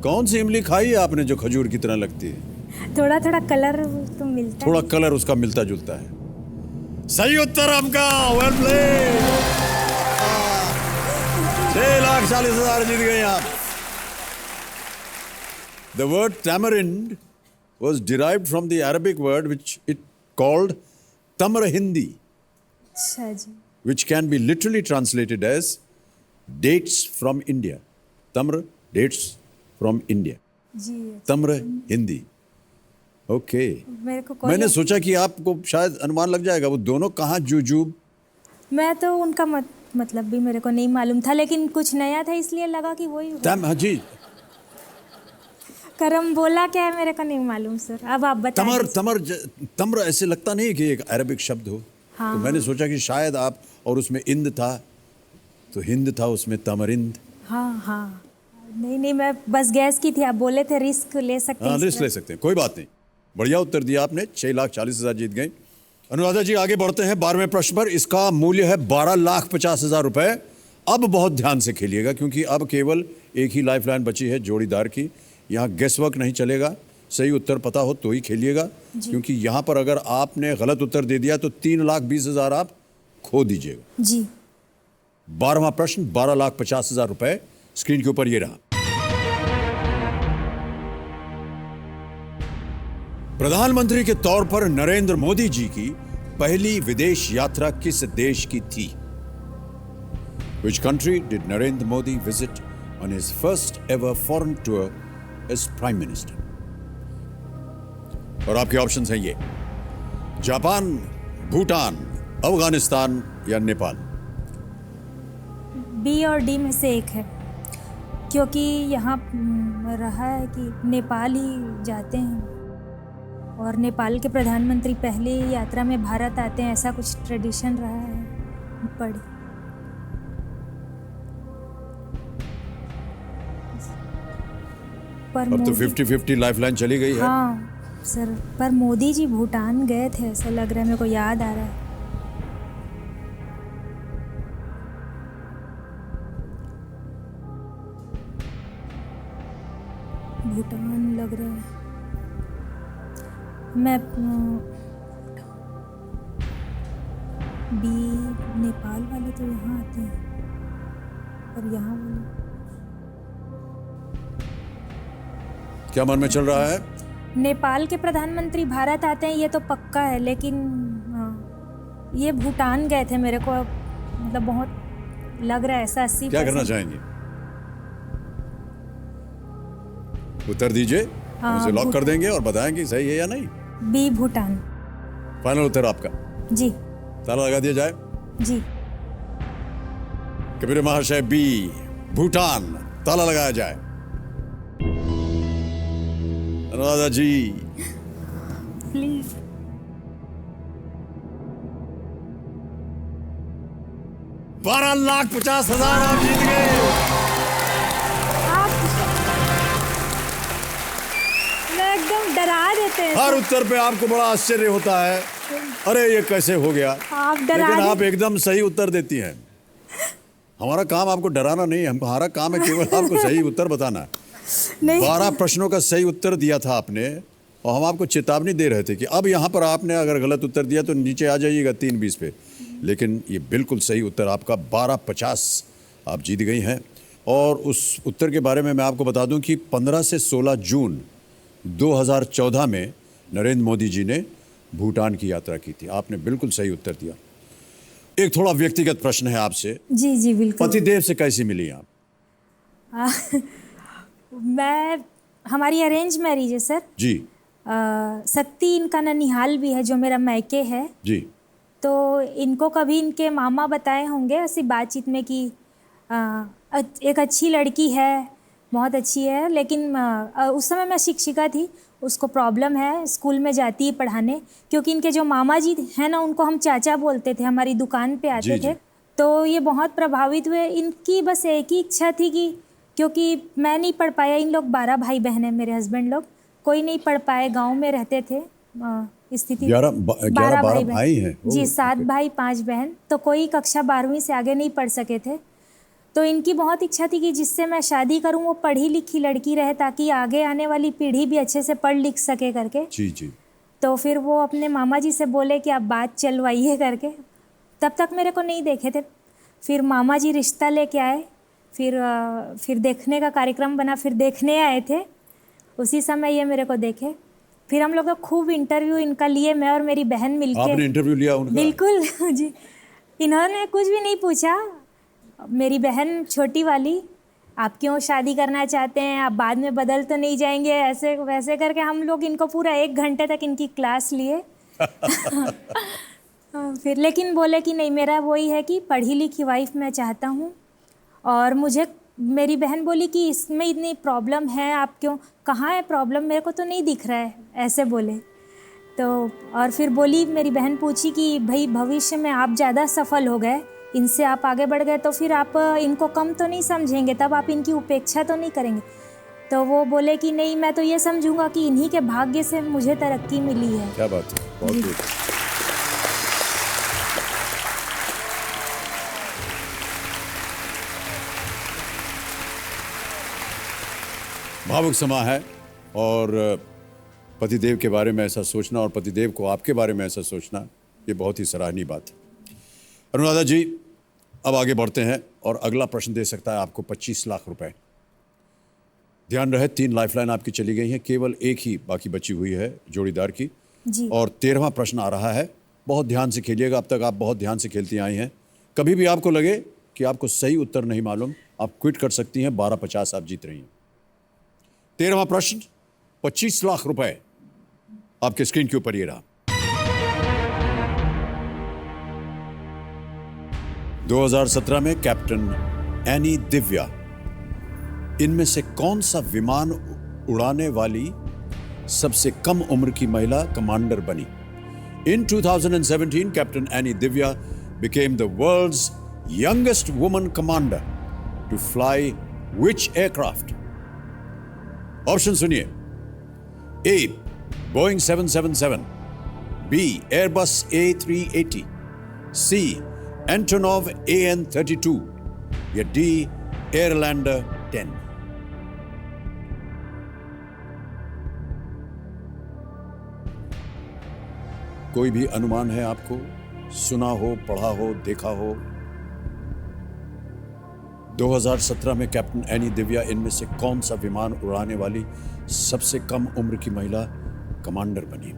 कौन सी इमली खाई है आपने जो खजूर की तरह लगती है? थोड़ा थोड़ा कलर तो मिलता थोड़ा है। कलर उसका मिलता जुलता है। सही उत्तर आपका, वेल प्लेड। 6,40,000 जीत गए आप। The word tamarind was derived from the Arabic word which it called tamr hindi, अच्छा जी। which can be literally translated as dates from India. Tamr, dates from India. जी, तम्र हिंदी। ओके। मेरे को कोई मैंने सोचा कि आपको शायद अनुमान लग जाएगा वो दोनों कहाँ जूजूब। मैं तो उनका मतलब भी मेरे को नहीं मालूम था, लेकिन कुछ नया था इसलिए लगा कि वही होगा। हाँ जी। करम बोला क्या है मेरे को नहीं मालूम सर, अब आप बता तमर दीजिए। तमर तम्र ऐसे लगता नहीं कि एक अरबिक शब्द हो। हाँ, तो मैंने सोचा कि शायद आप, और उसमें इंद था तो हिंद था, उसमें तमरिंद। हाँ हाँ, नहीं नहीं, मैं बस गैस की थी, आप बोले थे रिस्क ले सकते हैं हाँ, इस रिस्क तरह। ले सकते हैं, कोई बात नहीं। बढ़िया उत्तर दिया आपने, 6,40,000 जीत गए। अनुराधा जी आगे बढ़ते हैं 12वें प्रश्न पर। इसका मूल्य है 12,50,000 रुपए। अब बहुत ध्यान से खेलिएगा क्योंकि अब केवल एक ही लाइफलाइन बची है जोड़ीदार की। यहाँ गेस वर्क नहीं चलेगा, सही उत्तर पता हो तो ही खेलिएगा, क्योंकि यहाँ पर अगर आपने गलत उत्तर दे दिया तो 3,20,000 आप खो दीजिएगा। जी। 12वां प्रश्न, 12,50,000 रुपए स्क्रीन के ऊपर ये रहा। प्रधानमंत्री के तौर पर नरेंद्र मोदी जी की पहली विदेश यात्रा किस देश की थी? Which country did Narendra Modi visit on his first ever foreign tour as Prime Minister? और आपके ऑप्शंस हैं ये: जापान, भूटान, अफगानिस्तान या नेपाल। बी और डी में से एक है, क्योंकि यहाँ रहा है कि नेपाल ही जाते हैं और नेपाल के प्रधानमंत्री पहले यात्रा में भारत आते हैं, ऐसा कुछ ट्रेडिशन रहा है। पढ़ी पर अब तो मोदी- 50-50 लाइफलाइन चली गई है। हाँ सर, पर मोदी जी भूटान गए थे ऐसा लग रहा है, मेरे को याद आ रहा है। भूटान लग रहा है। मैं बी, नेपाल वाले तो यहाँ आते हैं और यहाँ वाले क्या मन में चल रहा है? नेपाल के प्रधानमंत्री भारत आते हैं, ये तो पक्का है, लेकिन ये भूटान गए थे, मेरे को मतलब बहुत लग रहा है ऐसा 80%। क्या करना चाहेंगे? उत्तर दीजिए, हाँ, उसे लॉक कर देंगे और बताएंगे सही है या नहीं। बी भूटान। फाइनल उत्तर आपका? जी ताला लगा दिया जाए। जी। कबीर महाशय बी भूटान, ताला लगाया जाए। अनुराधा जी प्लीज। 12,50,000 आप जीत गए। आप एकदम डरा देते हैं। हर उत्तर पे आपको बड़ा आश्चर्य होता है, अरे ये कैसे हो गया। आप डरा लेकिन आप दे- एकदम सही उत्तर देती हैं। हमारा काम आपको डराना नहीं है, हमारा काम है केवल आपको सही उत्तर बताना। नहीं 12 प्रश्नों का सही उत्तर दिया था आपने और हम आपको चेतावनी दे रहे थे कि अब यहाँ पर आपने अगर गलत उत्तर दिया तो नीचे आ जाइएगा 320 पे। लेकिन ये बिल्कुल सही उत्तर आपका 12,50 आप जीत गई हैं। और उस उत्तर के बारे में मैं आपको बता दूं कि 15 से 16 जून 2014 में नरेंद्र मोदी जी ने भूटान की यात्रा की थी। आपने बिल्कुल सही उत्तर दिया। एक थोड़ा व्यक्तिगत प्रश्न है आपसे, जी जी बिल्कुल। पतिदेव से कैसी मिली आप? मैं, हमारी अरेंज मैरिज है सर। जी शक्ति इनका ननिहाल भी है जो मेरा मायके है, जी। तो इनको कभी इनके मामा बताए होंगे ऐसी बातचीत में कि एक अच्छी लड़की है, बहुत अच्छी है, लेकिन उस समय मैं शिक्षिका थी, उसको प्रॉब्लम है, स्कूल में जाती है पढ़ाने, क्योंकि इनके जो मामा जी हैं ना उनको हम चाचा बोलते थे, हमारी दुकान पे आते जी, जी। थे, तो ये बहुत प्रभावित हुए। इनकी बस एक ही इच्छा थी कि क्योंकि मैं नहीं पढ़ पाया, इन लोग 12 भाई बहन हैं, मेरे हस्बैंड लोग, कोई नहीं पढ़ पाए, गांव में रहते थे, स्थिति 11 12 भाई हैं। जी, ओह, 7 भाई 5 बहन। तो कोई कक्षा 12वीं से आगे नहीं पढ़ सके थे। तो इनकी बहुत इच्छा थी कि जिससे मैं शादी करूं वो पढ़ी लिखी लड़की रहे, ताकि आगे आने वाली पीढ़ी भी अच्छे से पढ़ लिख सके करके। जी जी। तो फिर वो अपने मामा जी से बोले कि आप बात चलवाइए करके। तब तक मेरे को नहीं देखे थे। फिर मामा जी रिश्ता लेके आए। फिर देखने का कार्यक्रम बना। फिर देखने आए थे, उसी समय ये मेरे को देखे। फिर हम लोग का खूब इंटरव्यू इनका लिए, मैं और मेरी बहन मिलके। आपने इंटरव्यू लिया उनका? बिल्कुल जी। इन्होंने कुछ भी नहीं पूछा। मेरी बहन छोटी वाली, आप क्यों शादी करना चाहते हैं, आप बाद में बदल तो नहीं जाएंगे, ऐसे वैसे करके हम लोग इनको पूरा 1 घंटे तक इनकी क्लास लिए। फिर लेकिन बोले कि नहीं, मेरा वही है कि पढ़ी लिखी वाइफ मैं चाहता हूँ। और मुझे मेरी बहन बोली कि इसमें इतनी प्रॉब्लम है, आप क्यों, कहाँ है प्रॉब्लम, मेरे को तो नहीं दिख रहा है, ऐसे बोले। तो और फिर बोली, मेरी बहन पूछी कि भाई भविष्य में आप ज़्यादा सफल हो गए, इनसे आप आगे बढ़ गए, तो फिर आप इनको कम तो नहीं समझेंगे, तब आप इनकी उपेक्षा तो नहीं करेंगे। तो वो बोले कि नहीं, मैं तो ये समझूंगा कि इन्हीं के भाग्य से मुझे तरक्की मिली है। क्या बात है, बहुत good। भावुक समा है, और पतिदेव के बारे में ऐसा सोचना और पतिदेव को आपके बारे में ऐसा सोचना, ये बहुत ही सराहनीय बात है। अनुराधा जी, अब आगे बढ़ते हैं और अगला प्रश्न दे सकता है आपको 25 लाख रुपए। ध्यान रहे, 3 लाइफलाइन आपकी चली गई हैं, केवल एक ही बाकी बची हुई है जोड़ीदार की। जी। और 13वां प्रश्न आ रहा है, बहुत ध्यान से खेलिएगा। अब तक आप बहुत ध्यान से खेलती आई हैं। कभी भी आपको लगे कि आपको सही उत्तर नहीं मालूम, आप क्विट कर सकती हैं। 1250 आप जीत रही हैं। 13वां प्रश्न, 25 लाख रुपए आपके स्क्रीन के ऊपर ये रहा। 2017 में कैप्टन एनी दिव्या इनमें से कौन सा विमान उड़ाने वाली सबसे कम उम्र की महिला कमांडर बनी? In 2017, Captain Annie Divya became the world's youngest woman commander to fly which aircraft? Option सुनिए। A. Boeing 777, B. Airbus A380, C. Antonov AN32 या D. Airlander 10। कोई भी अनुमान है आपको? सुना हो, पढ़ा हो, देखा हो? 2017 में कैप्टन एनी दिव्या इनमें से कौन सा विमान उड़ाने वाली सबसे कम उम्र की महिला कमांडर बनी?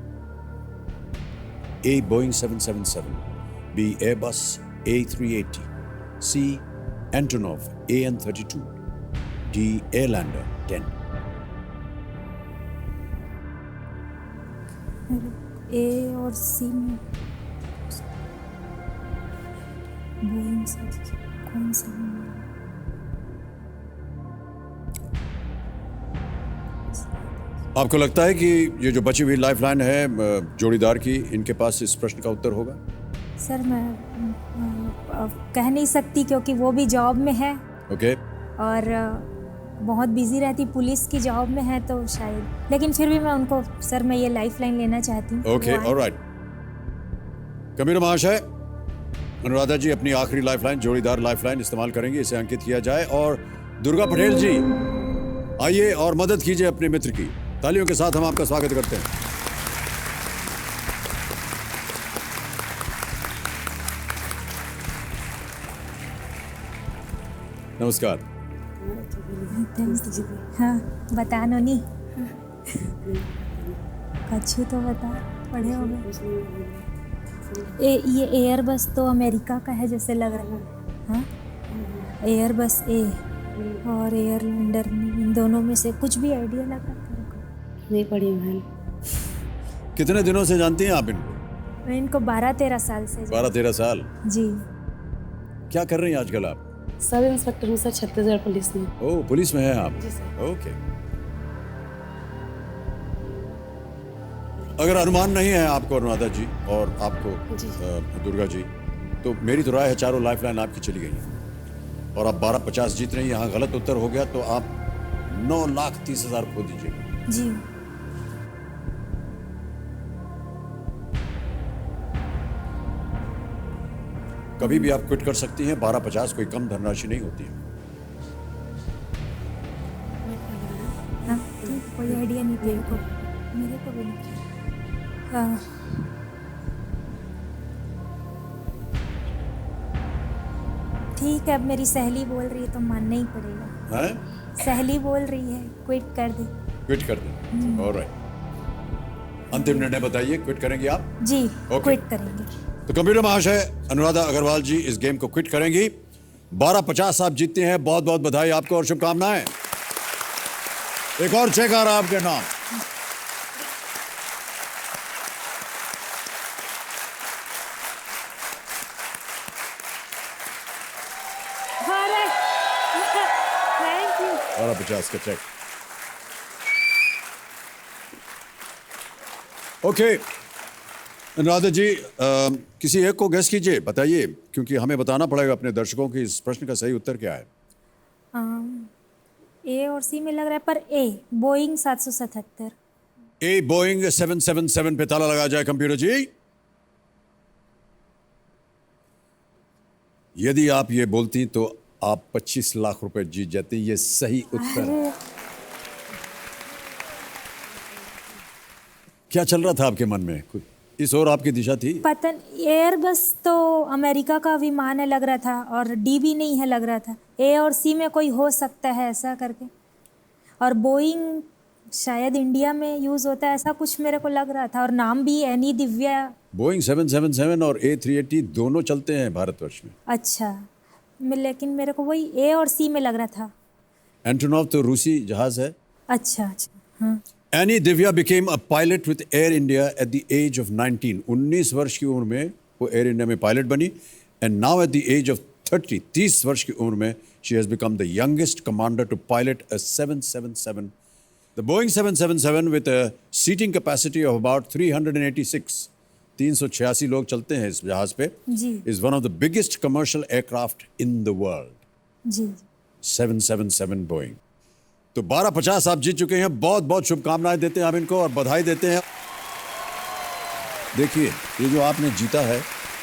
A. Boeing 777, B. Airbus A380, C. Antonov AN32, D. Airlander 10। ए और सी में बोइंग से कौन सा? आपको लगता है कि ये जो बची हुई लाइफलाइन है जोड़ीदार की, इनके पास इस प्रश्न का उत्तर होगा? सर मैं कह नहीं सकती, क्योंकि वो भी जॉब में है। ओके। और बहुत बिजी रहती, पुलिस की जॉब में है, तो शायद, लेकिन फिर भी मैं उनको, सर मैं ये लाइफलाइन लेना चाहती हूँ। Okay, alright. कबीर महाशय, अनुराधा जी अपनी आखिरी लाइफलाइन, जोड़ीदार लाइफलाइन इस्तेमाल करेंगे, इसे अंकित किया जाए। और दुर्गा पटेल जी आइए और मदद कीजिए अपने मित्र की। तालियों के साथ हम आपका स्वागत करते हैं। नमस्कार। हाँ, बता नोनी। कछु तो बता, पढ़े होगे। ये एयरबस तो अमेरिका का है जैसे लग रहा है। हाँ, एयरबस ए और एयरलैंडर, इन दोनों में से कुछ भी आइडिया लगा? नहीं पढ़ी बहन। कितने दिनों से जानती हैं आप इनको? मैं इनको 12-13 साल से। 12-13 साल? जी। क्या कर रही हैं आजकल आप? सब इंस्पेक्टर हूँ सर, छत्तीसगढ़ पुलिस में। ओह, पुलिस में हैं आप? जी सर। ओके। अगर अनुमान नहीं है आपको अनुराधा जी और आपको जी। दुर्गा जी, तो मेरी तो राय है चारों लाइफलाइन आपकी चली गई हैं और आप 1250 जीत रही हैं। यहाँ गलत उत्तर हो गया तो आप 9,30,000 खो दीजिएगा। जी। कभी भी आप क्विट कर सकती हैं। 1250 कोई कम धनराशि नहीं होती है। हाँ, ठीक, कोई आइडिया नहीं था मेरे को भी नहीं। ठीक है, अब मेरी सहेली बोल रही है तो मानना ही पड़ेगा। हैं? सहेली बोल रही है क्विट कर दे। क्विट कर दें। ऑलराइट। अंतिम निर्णय बताइए, क्विट करेंगी आप? जी, Okay. क्विट करेंगे। तो कंप्यूटर महाशय अनुराधा अग्रवाल जी इस गेम को क्विट करेंगी। 1250 आप जीतते हैं। बहुत बहुत बधाई आपको और शुभकामनाएं। एक और चेक आ रहा है आपके नाम। Thank you. 1250 का चेक। ओके अनुराधा जी, किसी एक को गेस कीजिए, बताइए, क्योंकि हमें बताना पड़ेगा अपने दर्शकों की इस प्रश्न का सही उत्तर क्या है। ए और सी में लग रहा है, पर ए बोइंग 777। ए बोइंग 777 पे ताला लगा जाए कंप्यूटर जी। यदि आप ये बोलती तो आप 25 लाख रुपए जीत जाते। ये सही उत्तर है। क्या चल रहा था आपके मन में? कुछ इस और आपकी दिशा थी? पता एयरबस तो अमेरिका का विमान है लग रहा था, और डी भी नहीं है लग रहा था। ए और सी में कोई हो सकता है ऐसा करके, और बोइंग शायद इंडिया में यूज़ होता है, ऐसा कुछ मेरे को लग रहा था। और नाम भी एनी दिव्या। बोइंग 777 और A380 दोनों चलते हैं भारतवर्ष में। अच्छा, लेकिन मेरे को वही ए और सी में लग रहा था। एंटोनोव तो रूसी जहाज है। अच्छा अच्छा, हाँ। Any Divya became a pilot with Air India at the age of 19. 19 वर्ष की उम्र में वो एयर इंडिया में पायलट बनी। And now at the age of 30, 30 वर्ष की उम्र में she has become the youngest commander to pilot a 777. The Boeing 777 with a seating capacity of about 386, 386 लोग चलते हैं इस जहाज पे, जी is one of the biggest commercial aircraft in the world. Ji. 777 Boeing. तो 1250 आप जीत चुके हैं। बहुत बहुत शुभकामनाएं देते हैं हम इनको और बधाई देते हैं। देखिए, ये जो आपने जीता है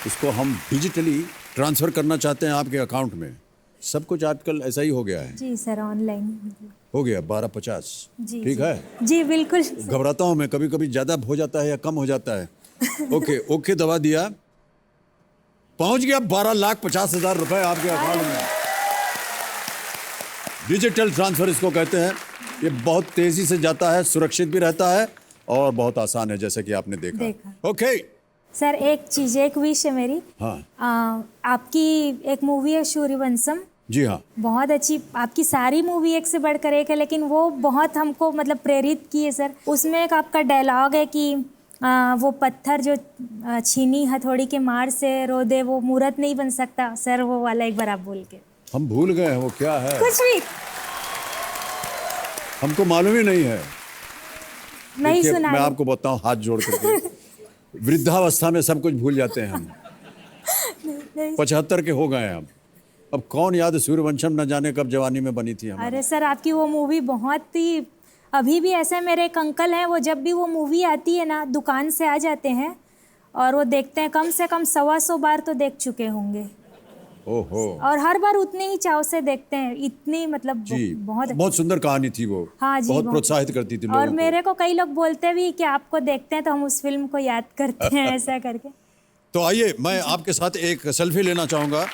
इसको हम डिजिटली ट्रांसफर करना चाहते हैं आपके अकाउंट में। सब कुछ आजकल ऐसा ही हो गया है। जी सर, ऑनलाइन हो गया 1250। जी ठीक जी। है। जी बिल्कुल। घबराता हूं मैं, कभी कभी ज्यादा हो जाता है या कम हो जाता है। ओके ओके दबा दिया, पहुंच गया 12,50,000 रुपए आपके अकाउंट में। डिजिटल ट्रांसफर इसको कहते हैं। ये बहुत तेजी से जाता है, सुरक्षित भी रहता है और बहुत आसान है, जैसे कि आपने देखा। ओके सर, एक चीज, एक विश है मेरी। हाँ आपकी एक मूवी है सूर्यवंशम, जी हाँ, बहुत अच्छी। आपकी सारी मूवी एक से बढ़कर एक है, लेकिन वो बहुत हमको मतलब प्रेरित की है सर। उसमें एक आपका डायलॉग है कि वो पत्थर जो छीनी हथौड़ी के मार से रो दे वो मूर्त नहीं बन सकता। सर वो वाला एक बार आप बोल के। हम भूल गए हैं वो क्या है। कुछ भी हमको मालूम ही नहीं है। नहीं देखिए, सुना। मैं आपको बताऊं हाथ जोड़ करके, वृद्धावस्था में सब कुछ भूल जाते हैं हम। 75 के हो गए हैं हम। अब कौन याद सूर्यवंशम न जाने कब जवानी में बनी थी हमारी। अरे सर, आपकी वो मूवी बहुत ही, अभी भी ऐसे मेरे एक अंकल हैं, वो जब भी वो मूवी आती है ना दुकान से आ जाते हैं और वो देखते हैं। कम से कम 125 बार तो देख चुके होंगे। ओहो। और हर बार उतने ही चाव से देखते हैं। इतनी मतलब जी, बहुत बहुत सुंदर कहानी थी वो। हाँ जी, बहुत प्रोत्साहित करती थी लोगों और को। मेरे को कई लोग बोलते भी कि आपको देखते हैं तो हम उस फिल्म को याद करते हैं ऐसा करके। तो आइए मैं आपके साथ एक सेल्फी लेना चाहूंगा।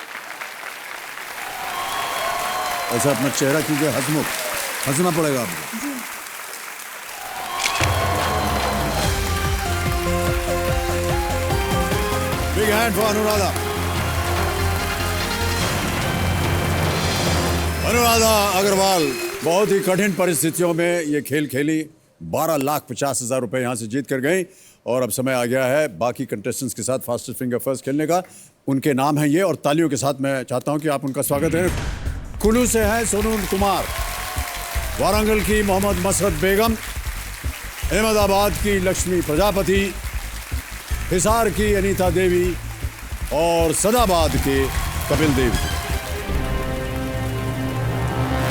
ऐसा अपना चेहरा कीजिए हंसमुख, हंसना पड़ेगा आपको। Big hand for Anuradha. Anuradha Agrawal बहुत ही कठिन परिस्थितियों में ये खेल खेली। 12,50,000 रुपए यहाँ से जीत कर गई। और अब समय आ गया है बाकी कंटेस्टेंट्स के साथ फास्टेस्ट फिंगर फर्स्ट खेलने का। उनके नाम है ये, और तालियों के साथ मैं चाहता हूं कि आप उनका स्वागत करें। कुल्लू से है सोनू कुमार, वारंगल की मोहम्मद मसरत बेगम, अहमदाबाद की लक्ष्मी प्रजापति, हिसार की अनीता देवी और सदाबाद के कपिल देव।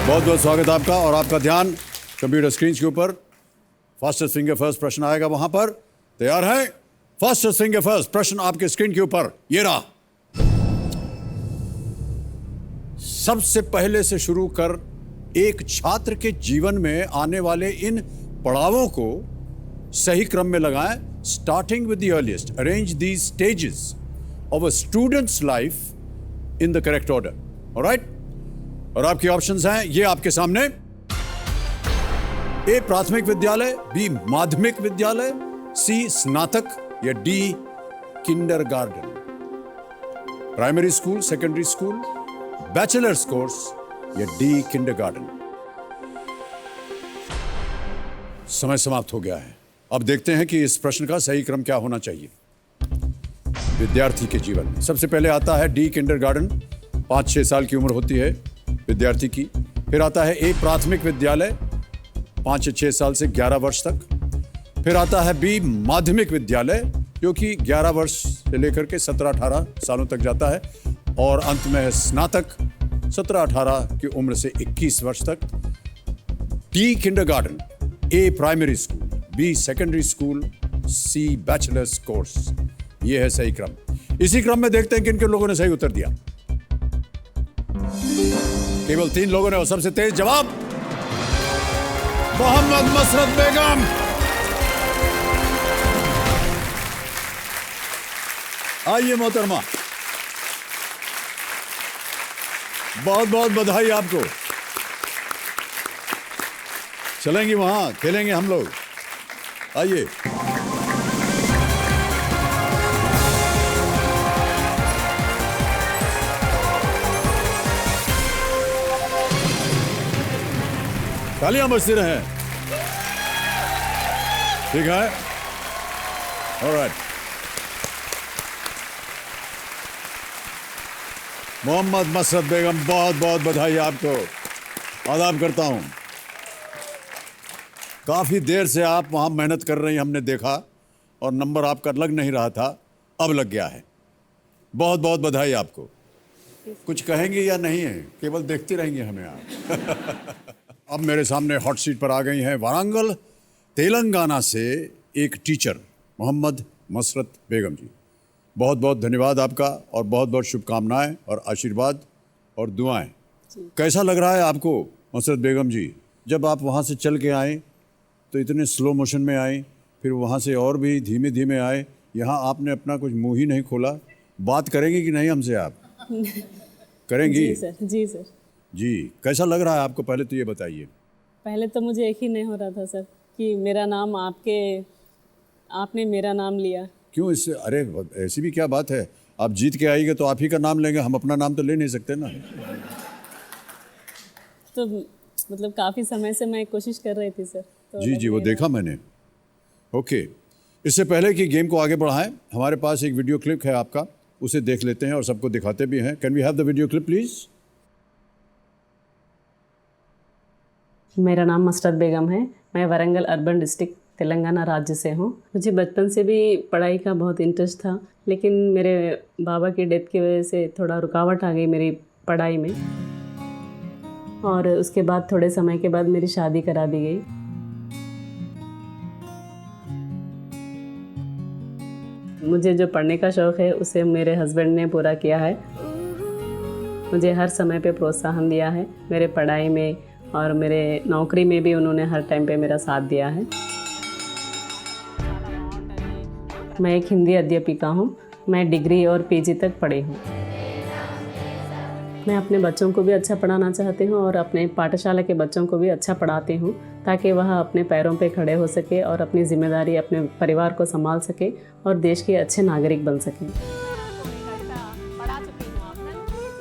बहुत बहुत स्वागत आपका। और आपका ध्यान कंप्यूटर स्क्रीन के ऊपर। फास्टेस्ट फिंगर फर्स्ट प्रश्न आएगा, वहां पर तैयार है? फास्टेस्ट फिंगर फर्स्ट प्रश्न आपके स्क्रीन के ऊपर ये रहा। सबसे पहले से शुरू कर एक छात्र के जीवन में आने वाले इन पड़ावों को सही क्रम में लगाएं, starting with the earliest. Arrange these stages of a students life in the correct order. Alright, और आपके ऑप्शंस हैं ये आपके सामने। ए प्राथमिक विद्यालय, बी माध्यमिक विद्यालय, सी स्नातक या D kindergarten. Primary school, secondary school, bachelors course या डी किंडरगार्टन। समय समाप्त हो गया है। अब देखते हैं कि इस प्रश्न का सही क्रम क्या होना चाहिए विद्यार्थी के जीवन में। सबसे पहले आता है डी किंडरगार्टन, 5-6 साल की उम्र होती है विद्यार्थी की। फिर आता है ए प्राथमिक विद्यालय, 5 से 6 साल से 11 वर्ष तक। फिर आता है बी माध्यमिक विद्यालय, जो कि 11 वर्ष से लेकर के 17-18 सालों तक जाता है। और अंत में है स्नातक, 17-18 की उम्र से 21 वर्ष तक। D kindergarten, A primary school, B secondary school, C bachelor's course. ये है सही क्रम। इसी क्रम में देखते हैं किन किन लोगों ने सही उत्तर दिया। केवल 3 लोगों ने, और सबसे तेज जवाब मोहम्मद मसरत बेगम। आइए मोहतरमा, बहुत बहुत बधाई आपको। चलेंगे वहां, खेलेंगे हम लोग। आइए। तालियां बजती रहें। ठीक है, ऑलराइट। मोहम्मद मसरत बेगम, बहुत बहुत बधाई आपको। आदाब करता हूं। काफी देर से आप वहां मेहनत कर रही, हमने देखा, और नंबर आपका लग नहीं रहा था, अब लग गया है। बहुत बहुत बधाई आपको। कुछ कहेंगे या नहीं है? केवल देखती रहेंगे हमें आप। अब मेरे सामने हॉट सीट पर आ गई हैं वारंगल तेलंगाना से एक टीचर मोहम्मद मसरत बेगम जी। बहुत बहुत धन्यवाद आपका, और बहुत बहुत शुभकामनाएं और आशीर्वाद और दुआएं। कैसा लग रहा है आपको मसरत बेगम जी? जब आप वहाँ से चल के आए तो इतने स्लो मोशन में आए, फिर वहाँ से और भी धीमे धीमे आए, यहाँ आपने अपना कुछ मुंह ही नहीं खोला। बात करेंगी कि नहीं हमसे आप? करेंगी? जी सर, जी सर। जी, कैसा लग रहा है आपको, पहले तो ये बताइए। पहले तो मुझे एक ही नहीं हो रहा था सर कि मेरा नाम आपने मेरा नाम लिया। क्यों इससे? अरे ऐसी भी क्या बात है, आप जीत के आइएगा तो आप ही का नाम लेंगे, हम अपना नाम तो ले नहीं सकते ना। तो मतलब काफ़ी समय से मैं कोशिश कर रही थी सर। तो जी जी, वो देखा मैंने। ओके, इससे पहले कि गेम को आगे बढ़ाएं, हमारे पास एक वीडियो क्लिप है आपका, उसे देख लेते हैं और सबको दिखाते भी हैं। Can we have the video clip please? मेरा नाम मसरत बेगम है। मैं वारंगल अर्बन डिस्ट्रिक्ट तेलंगाना राज्य से हूँ। मुझे बचपन से भी पढ़ाई का बहुत इंटरेस्ट था, लेकिन मेरे बाबा की डेथ की वजह से थोड़ा रुकावट आ गई मेरी पढ़ाई में, और उसके बाद थोड़े समय के बाद मेरी शादी करा दी गई। मुझे जो पढ़ने का शौक़ है उसे मेरे हस्बैंड ने पूरा किया है। मुझे हर समय पे प्रोत्साहन दिया है, मेरे पढ़ाई में और मेरे नौकरी में भी उन्होंने हर टाइम पे मेरा साथ दिया है। मैं एक हिंदी अध्यापिका हूँ। मैं डिग्री और पीजी तक पढ़ी हूँ। मैं अपने बच्चों को भी अच्छा पढ़ाना चाहती हूँ और अपने पाठशाला के बच्चों को भी अच्छा पढ़ाती हूँ, ताकि वह अपने पैरों पे खड़े हो सके और अपनी जिम्मेदारी अपने परिवार को संभाल सके और देश के अच्छे नागरिक बन सके।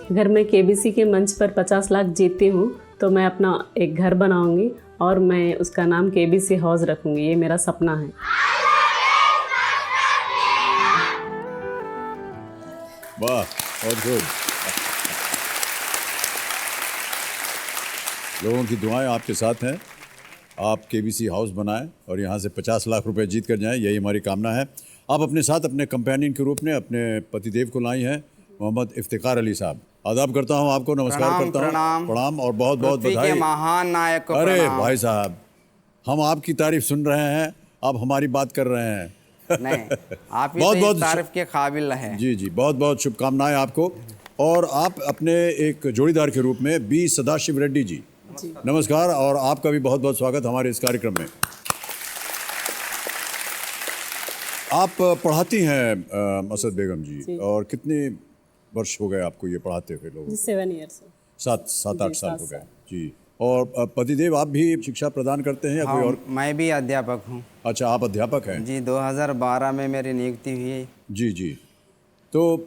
अगर मैं केबीसी के मंच पर 50 लाख जीतती हूँ तो मैं अपना एक घर बनाऊंगी और मैं उसका नाम केबीसी हाउस रखूंगी। ये मेरा सपना है। वाह, बहुत गुड। लोगों की दुआएं आपके साथ हैं। आप केबीसी हाउस बनाएं और यहाँ से 50 लाख रुपए जीत कर जाएं, यही हमारी कामना है। आप अपने साथ अपने कंपेनियन के रूप में अपने पतिदेव को लाई हैं, मोहम्मद इफ्तिकार अली साहब। आदाब करता हूँ आपको, नमस्कार करता हूँ, प्रणाम और बहुत बहुत बधाई। महान नायक को अरे प्रणाम। भाई साहब, हम आपकी तारीफ सुन रहे हैं, आप हमारी बात कर रहे हैं। नहीं, आप ही बहुत तो बहुत इस तारीफ के काबिल हैं। जी जी, बहुत बहुत शुभकामनाएं आपको। और आप अपने एक जोड़ीदार के रूप में बी सदाशिव रेड्डी जी, नमस्कार और आपका भी बहुत बहुत स्वागत हमारे इस कार्यक्रम में। आप पढ़ाती हैं मसरत बेगम जी, और कितने वर्ष हो गए आपको ये पढ़ाते हुए लोगों? 7 ईयर्स। 7-8 साल हो गए जी। और पतिदेव आप भी शिक्षा प्रदान करते हैं या कोई और? मैं भी अध्यापक हूँ। अच्छा, आप अध्यापक हैं जी, 2012 में मेरी नियुक्ति हुई है। जी जी। तो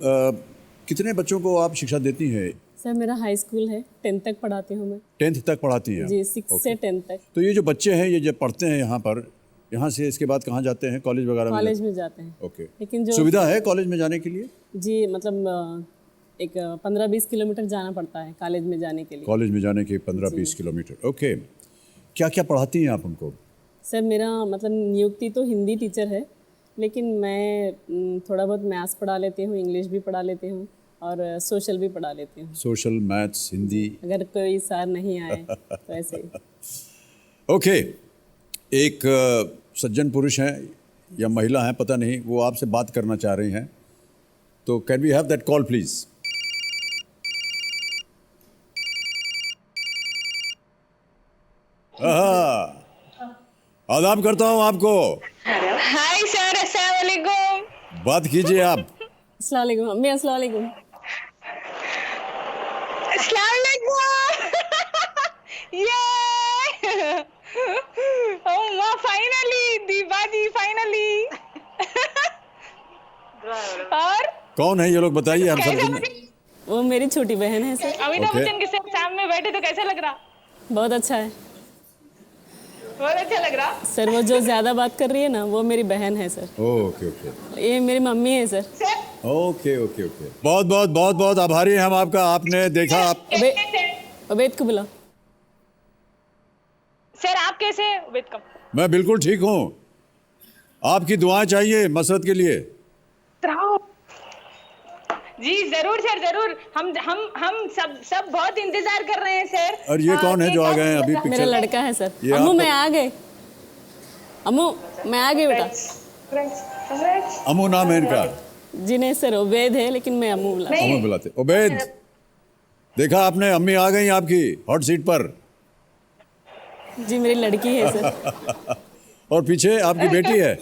कितने बच्चों को आप शिक्षा देती हैं? सर मेरा हाई स्कूल है, 10th तक पढ़ाती हूँ मैं। 10th तक पढ़ाती हैं? जी, 6 से 10 तक। तो ये जो बच्चे हैं ये जब पढ़ते हैं यहाँ पर, यहाँ से इसके बाद कहाँ जाते हैं? कॉलेज वगैरह में? कॉलेज में जाते हैं। ओके। लेकिन जो सुविधा है कॉलेज में जाने के लिए? जी, मतलब एक 15-20 किलोमीटर जाना पड़ता है कॉलेज में जाने के लिए। कॉलेज में जाने के 15-20 किलोमीटर। ओके। क्या क्या पढ़ाती हैं आप उनको? सर मेरा मतलब नियुक्ति तो हिंदी टीचर है, लेकिन मैं थोड़ा बहुत मैथ्स पढ़ा लेती हूँ, इंग्लिश भी पढ़ा लेती हूँ और सोशल भी पढ़ा लेती हूँ। Social, maths, Hindi. अगर कोई सर नहीं आए तो ऐसे ही। ओके। एक सज्जन पुरुष हैं या महिला हैं पता नहीं, वो आपसे बात करना चाह रही हैं, तो can we have that call please? आदाब करता हूँ आपको। हाय सर, अस्सलाम वालेकुम। बात कीजिए आप। अस्सलाम वालेकुम अम्मी। अस्सलाम वालेकुम। अस्सलाम वालेकुम। ये ओह माँ, फाइनली दीपा जी, फाइनली। और कौन है ये लोग बताइए हम सब। वो मेरी छोटी बहन है सर। अमिताभ Okay. बच्चन के साथ सामने बैठे तो कैसा लग रहा? बहुत अच्छा है बहुत अच्छा लग रहा सर। वो जो ज़्यादा बात कर रही है ना, वो मेरी बहन है सर। ओके ओके ये मेरी मम्मी है sir. Sir. Okay okay okay. बहुत बहुत बहुत बहुत आभारी हैं हम आपका। आपने देखा आप। उबैद को बुला। सर आप कैसे हैं? वेलकम। मैं बिल्कुल ठीक हूँ। आपकी दुआएं चाहिए मसरत के लिए। जी जरूर सर, जरूर। हम सब बहुत इंतजार कर रहे हैं सर। और ये कौन है जो आ गए हैं अभी मेरा पिक्चर? लड़का है सर। ये अम्मू आपको- मैं आ गए। अम्मू मैं आ गई बेटा। अमू नाम है इनका? जी नहीं सर, उबैद है, लेकिन मैं अम्मू बुला। अमू बुलाते। उबैद, देखा आपने, अम्मी आ गई आपकी हॉट सीट पर। जी मेरी लड़की है सर। और पीछे आपकी बेटी है।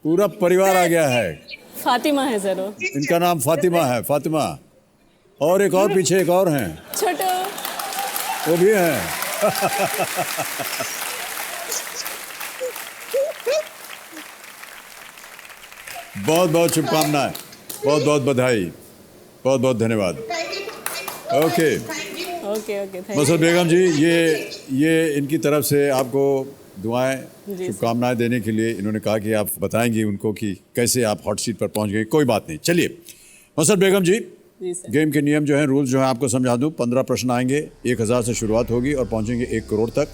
पूरा परिवार आ गया है। फातिमा है सर वो। इनका नाम फातिमा है, फातिमा। और एक और पीछे एक और हैं, छोटो। वो भी हैं। बहुत बहुत शुभकामनाएं, बहुत बहुत बधाई, बहुत बहुत धन्यवाद। ओके ओके ओके, थैंक मसरत बेगम जी, ये इनकी तरफ से आपको दुआएं, जी शुभकामनाएं देने के लिए इन्होंने कहा कि आप बताएंगी उनको कि कैसे आप हॉट सीट पर पहुंच गए। कोई बात नहीं, चलिए मसरत बेगम जी, जी सर। गेम के नियम जो हैं, रूल्स जो हैं आपको समझा दूं। 15 प्रश्न आएंगे, 1000 से शुरुआत होगी और पहुंचेंगे 1 करोड़ तक।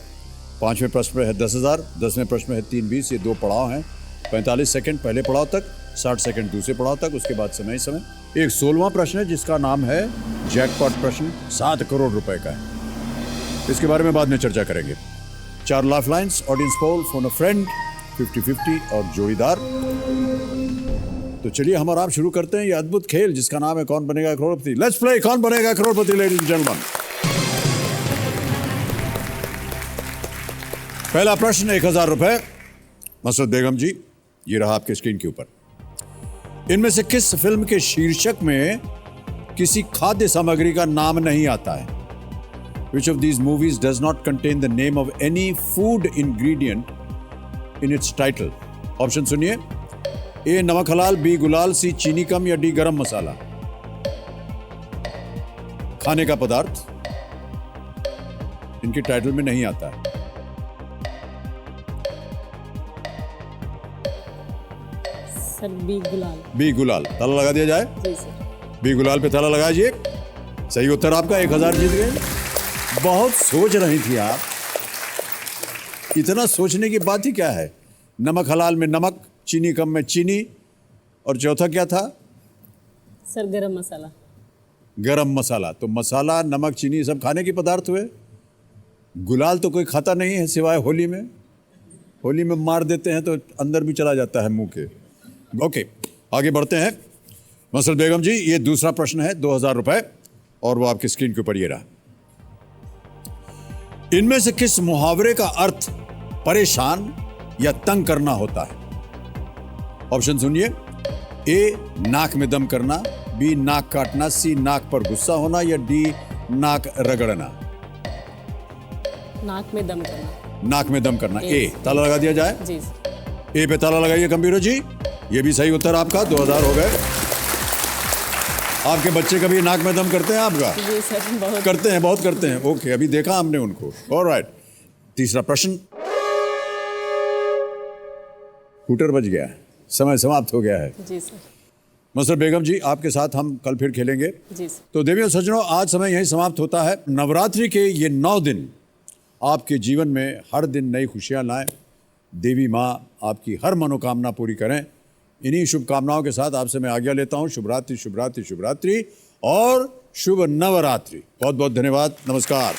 5वें प्रश्न में है 10,000, 10वें प्रश्न में है 320। ये 2 पड़ाव हैं। 45 सेकंड पहले पड़ाव तक, 60 सेकंड दूसरे पड़ाव तक, उसके बाद समय समय। एक 16वां प्रश्न है जिसका नाम है जैकपॉट प्रश्न, 7 करोड़ रुपए का है। इसके बारे में बाद में चर्चा करेंगे। 4 life lines, audience poll, phone a friend, 50-50 और जोड़ीदार। तो चलिए हम और आप शुरू करते हैं ये अद्भुत खेल जिसका नाम है कौन बनेगा करोड़पति। लेट्स प्ले कौन बनेगा करोड़पति, लेडीज एंड जेंटलमैन। पहला प्रश्न 1000 रुपए। मसरत बेगम जी, ये रहा आपके स्क्रीन के ऊपर। इनमें से किस फिल्म के शीर्षक में किसी खाद्य सामग्री का नाम नहीं आता है? Which of these movies does not contain the name of any food ingredient in its title? Option सुनिए। ए नमक हलाल, बी गुलाल, सी चीनी कम या डी गरम मसाला। खाने का पदार्थ इनके टाइटल में नहीं आता है। सर बी गुलाल। बी गुलाल, ताला लगा दिया जाए। जी सर। बी गुलाल पे ताला लगाइए। सही उत्तर आपका, 1000 जीत गए। बहुत सोच रही थी आप, इतना सोचने की बात ही क्या है। नमक हलाल में नमक, चीनी कम में चीनी, और चौथा क्या था? सर गरम मसाला। गरम मसाला। तो मसाला, नमक, चीनी सब खाने के पदार्थ हुए। गुलाल तो कोई खाता नहीं है सिवाय होली में। होली में मार देते हैं तो अंदर भी चला जाता है मुंह के। ओके, आगे बढ़ते हैं। मसरत बेगम जी, ये दूसरा प्रश्न है, 2000 रुपए। और वो आपकी स्क्रीन के ऊपर ये रहा। इनमें से किस मुहावरे का अर्थ परेशान या तंग करना होता है? ऑप्शन सुनिए। ए नाक में दम करना, बी नाक काटना, सी नाक पर गुस्सा होना, या डी नाक रगड़ना। नाक में दम करना। नाक में दम करना। ए ताला लगा दिया जाए। जी ए पे ताला लगाइए कंप्यूटर जी। ये भी सही उत्तर आपका, 2000 हो गए। आपके बच्चे कभी नाक में दम करते हैं आपका? जी सर, बहुत करते हैं, बहुत करते हैं। ओके, अभी देखा हमने उनको। ऑलराइट, तीसरा प्रश्न। स्कूटर बज गया है, समय समाप्त हो गया है। जी सर। मसर बेगम जी, आपके साथ हम कल फिर खेलेंगे। जी सर। तो देवियों सज्जनों, आज समय यहीं समाप्त होता है। नवरात्रि के ये 9 दिन आपके जीवन में हर दिन नई खुशियां लाएं। देवी माँ आपकी हर मनोकामना पूरी करें। इन्हीं शुभकामनाओं के साथ आपसे मैं आज्ञा लेता हूं। शुभ रात्रि, शुभ रात्रि, शुभ रात्रि और शुभ नवरात्रि। बहुत बहुत धन्यवाद। नमस्कार।